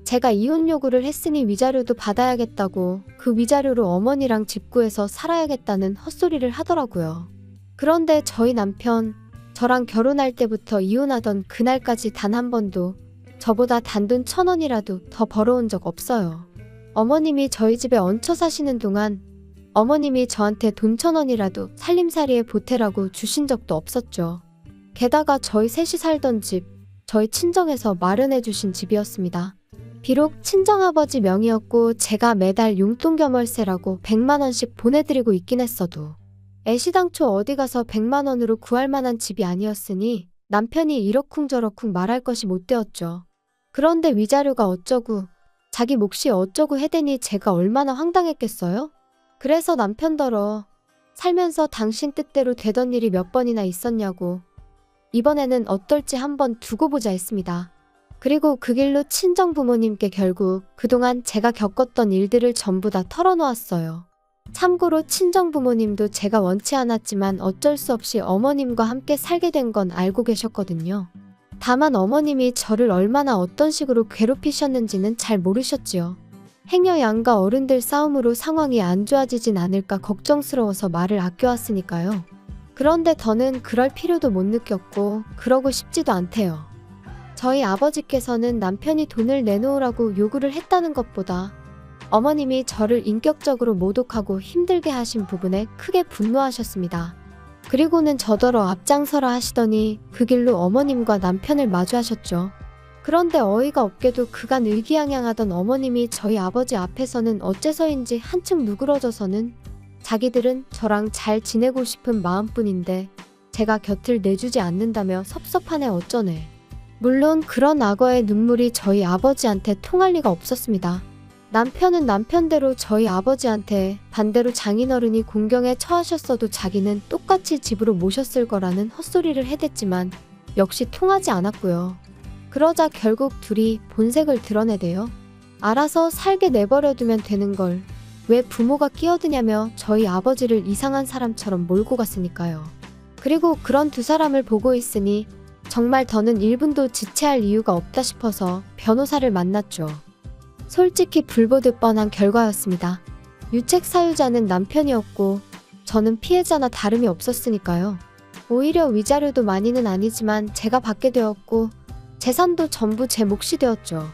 제가 이혼 요구를 했으니 위자료도 받아야겠다고 그 위자료로 어머니랑 집 구해서 살아야겠다는 헛소리를 하더라고요. 그런데 저희 남편 저랑 결혼할 때부터 이혼하던 그날까지 단 한 번도 저보다 단돈 1,000원이라도 더 벌어온 적 없어요. 어머님이 저희 집에 얹혀 사시는 동안 어머님이 저한테 돈 1,000원이라도 살림살이에 보태라고 주신 적도 없었죠. 게다가 저희 셋이 살던 집, 저희 친정에서 마련해 주신 집이었습니다. 비록 친정아버지 명의였고 제가 매달 용돈 겸 월세라고 100만 원씩 보내드리고 있긴 했어도 애시당초 어디 가서 100만 원으로 구할 만한 집이 아니었으니 남편이 이러쿵저러쿵 말할 것이 못 되었죠. 그런데 위자료가 어쩌고 자기 몫이 어쩌고 해대니 제가 얼마나 황당했겠어요? 그래서 남편더러 살면서 당신 뜻대로 되던 일이 몇 번이나 있었냐고 이번에는 어떨지 한번 두고 보자 했습니다. 그리고 그 길로 친정 부모님께 결국 그동안 제가 겪었던 일들을 전부 다 털어놓았어요. 참고로 친정 부모님도 제가 원치 않았지만 어쩔 수 없이 어머님과 함께 살게 된 건 알고 계셨거든요. 다만 어머님이 저를 얼마나 어떤 식으로 괴롭히셨는지는 잘 모르셨지요. 행여 양가 어른들 싸움으로 상황이 안 좋아지진 않을까 걱정스러워서 말을 아껴왔으니까요. 그런데 더는 그럴 필요도 못 느꼈고 그러고 싶지도 않대요. 저희 아버지께서는 남편이 돈을 내놓으라고 요구를 했다는 것보다 어머님이 저를 인격적으로 모독하고 힘들게 하신 부분에 크게 분노하셨습니다. 그리고는 저더러 앞장서라 하시더니 그 길로 어머님과 남편을 마주하셨죠. 그런데 어이가 없게도 그간 의기양양하던 어머님이 저희 아버지 앞에서는 어째서인지 한층 누그러져서는 자기들은 저랑 잘 지내고 싶은 마음뿐인데 제가 곁을 내주지 않는다며 섭섭하네 어쩌네. 물론 그런 악어의 눈물이 저희 아버지한테 통할 리가 없었습니다. 남편은 남편대로 저희 아버지한테 반대로 장인어른이 공경에 처하셨어도 자기는 똑같이 집으로 모셨을 거라는 헛소리를 해댔지만 역시 통하지 않았고요. 그러자 결국 둘이 본색을 드러내대요. 알아서 살게 내버려두면 되는 걸 왜 부모가 끼어드냐며 저희 아버지를 이상한 사람처럼 몰고 갔으니까요. 그리고 그런 두 사람을 보고 있으니 정말 더는 1분도 지체할 이유가 없다 싶어서 변호사를 만났죠. 솔직히 불보듯 뻔한 결과였습니다. 유책 사유자는 남편이었고 저는 피해자나 다름이 없었으니까요. 오히려 위자료도 많이는 아니지만 제가 받게 되었고 재산도 전부 제 몫이 되었죠.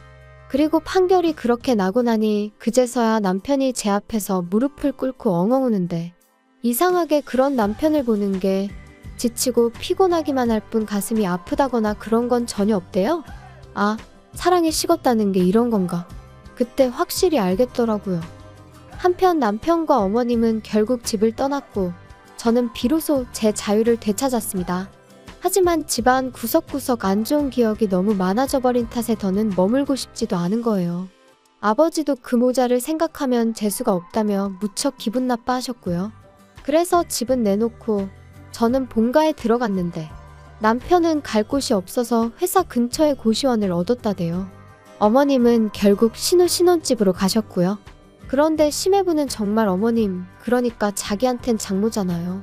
그리고 판결이 그렇게 나고 나니 그제서야 남편이 제 앞에서 무릎을 꿇고 엉엉 우는데 이상하게 그런 남편을 보는 게 지치고 피곤하기만 할 뿐 가슴이 아프다거나 그런 건 전혀 없대요. 아, 사랑이 식었다는 게 이런 건가. 그때 확실히 알겠더라고요. 한편 남편과 어머님은 결국 집을 떠났고 저는 비로소 제 자유를 되찾았습니다. 하지만 집안 구석구석 안 좋은 기억이 너무 많아져 버린 탓에 더는 머물고 싶지도 않은 거예요. 아버지도 그 모자를 생각하면 재수가 없다며 무척 기분 나빠하셨고요. 그래서 집은 내놓고 저는 본가에 들어갔는데 남편은 갈 곳이 없어서 회사 근처에 고시원을 얻었다대요. 어머님은 결국 신혼집으로 가셨고요. 그런데 심해부는 정말 어머님, 그러니까 자기한텐 장모잖아요.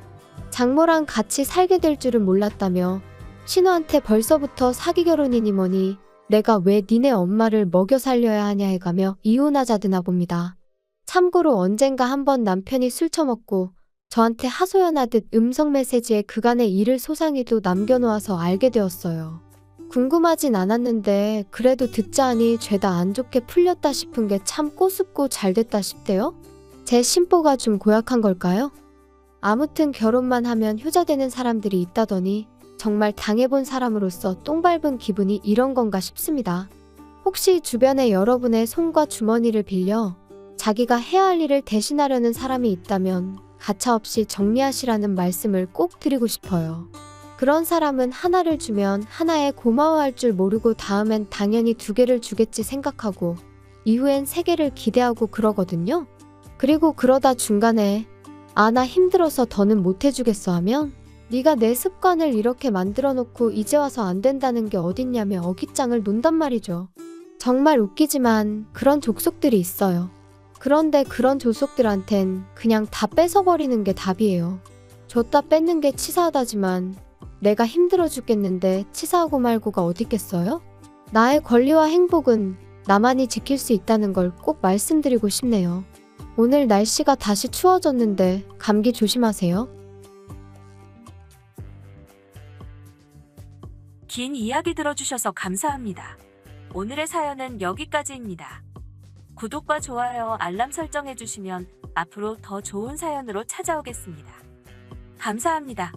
장모랑 같이 살게 될 줄은 몰랐다며 신우한테 벌써부터 사기 결혼이니 뭐니 내가 왜 니네 엄마를 먹여 살려야 하냐 해가며 이혼하자드나 봅니다. 참고로 언젠가 한번 남편이 술 처먹고 저한테 하소연하듯 음성 메시지에 그간의 일을 소상히도 남겨놓아서 알게 되었어요. 궁금하진 않았는데 그래도 듣자 하니 죄다 안 좋게 풀렸다 싶은 게 참 꼬숩고 잘됐다 싶대요. 제 심보가 좀 고약한 걸까요? 아무튼 결혼만 하면 효자되는 사람들이 있다더니 정말 당해본 사람으로서 똥 밟은 기분이 이런 건가 싶습니다. 혹시 주변에 여러분의 손과 주머니를 빌려 자기가 해야 할 일을 대신하려는 사람이 있다면 가차없이 정리하시라는 말씀을 꼭 드리고 싶어요. 그런 사람은 하나를 주면 하나에 고마워할 줄 모르고 다음엔 당연히 2개를 주겠지 생각하고 이후엔 3개를 기대하고 그러거든요. 그리고 그러다 중간에 아, 나 힘들어서 더는 못 해주겠어 하면 네가 내 습관을 이렇게 만들어 놓고 이제 와서 안 된다는 게 어딨냐며 어깃장을 논단 말이죠. 정말 웃기지만 그런 족속들이 있어요. 그런데 그런 족속들한텐 그냥 다 뺏어버리는 게 답이에요. 줬다 뺏는 게 치사하다지만 내가 힘들어 죽겠는데 치사하고 말고가 어딨겠어요? 나의 권리와 행복은 나만이 지킬 수 있다는 걸 꼭 말씀드리고 싶네요. 오늘 날씨가 다시 추워졌는데 감기 조심하세요. 긴 이야기 들어주셔서 감사합니다. 오늘의 사연은 여기까지입니다. 구독과 좋아요, 알람 설정해주시면 앞으로 더 좋은 사연으로 찾아오겠습니다. 감사합니다.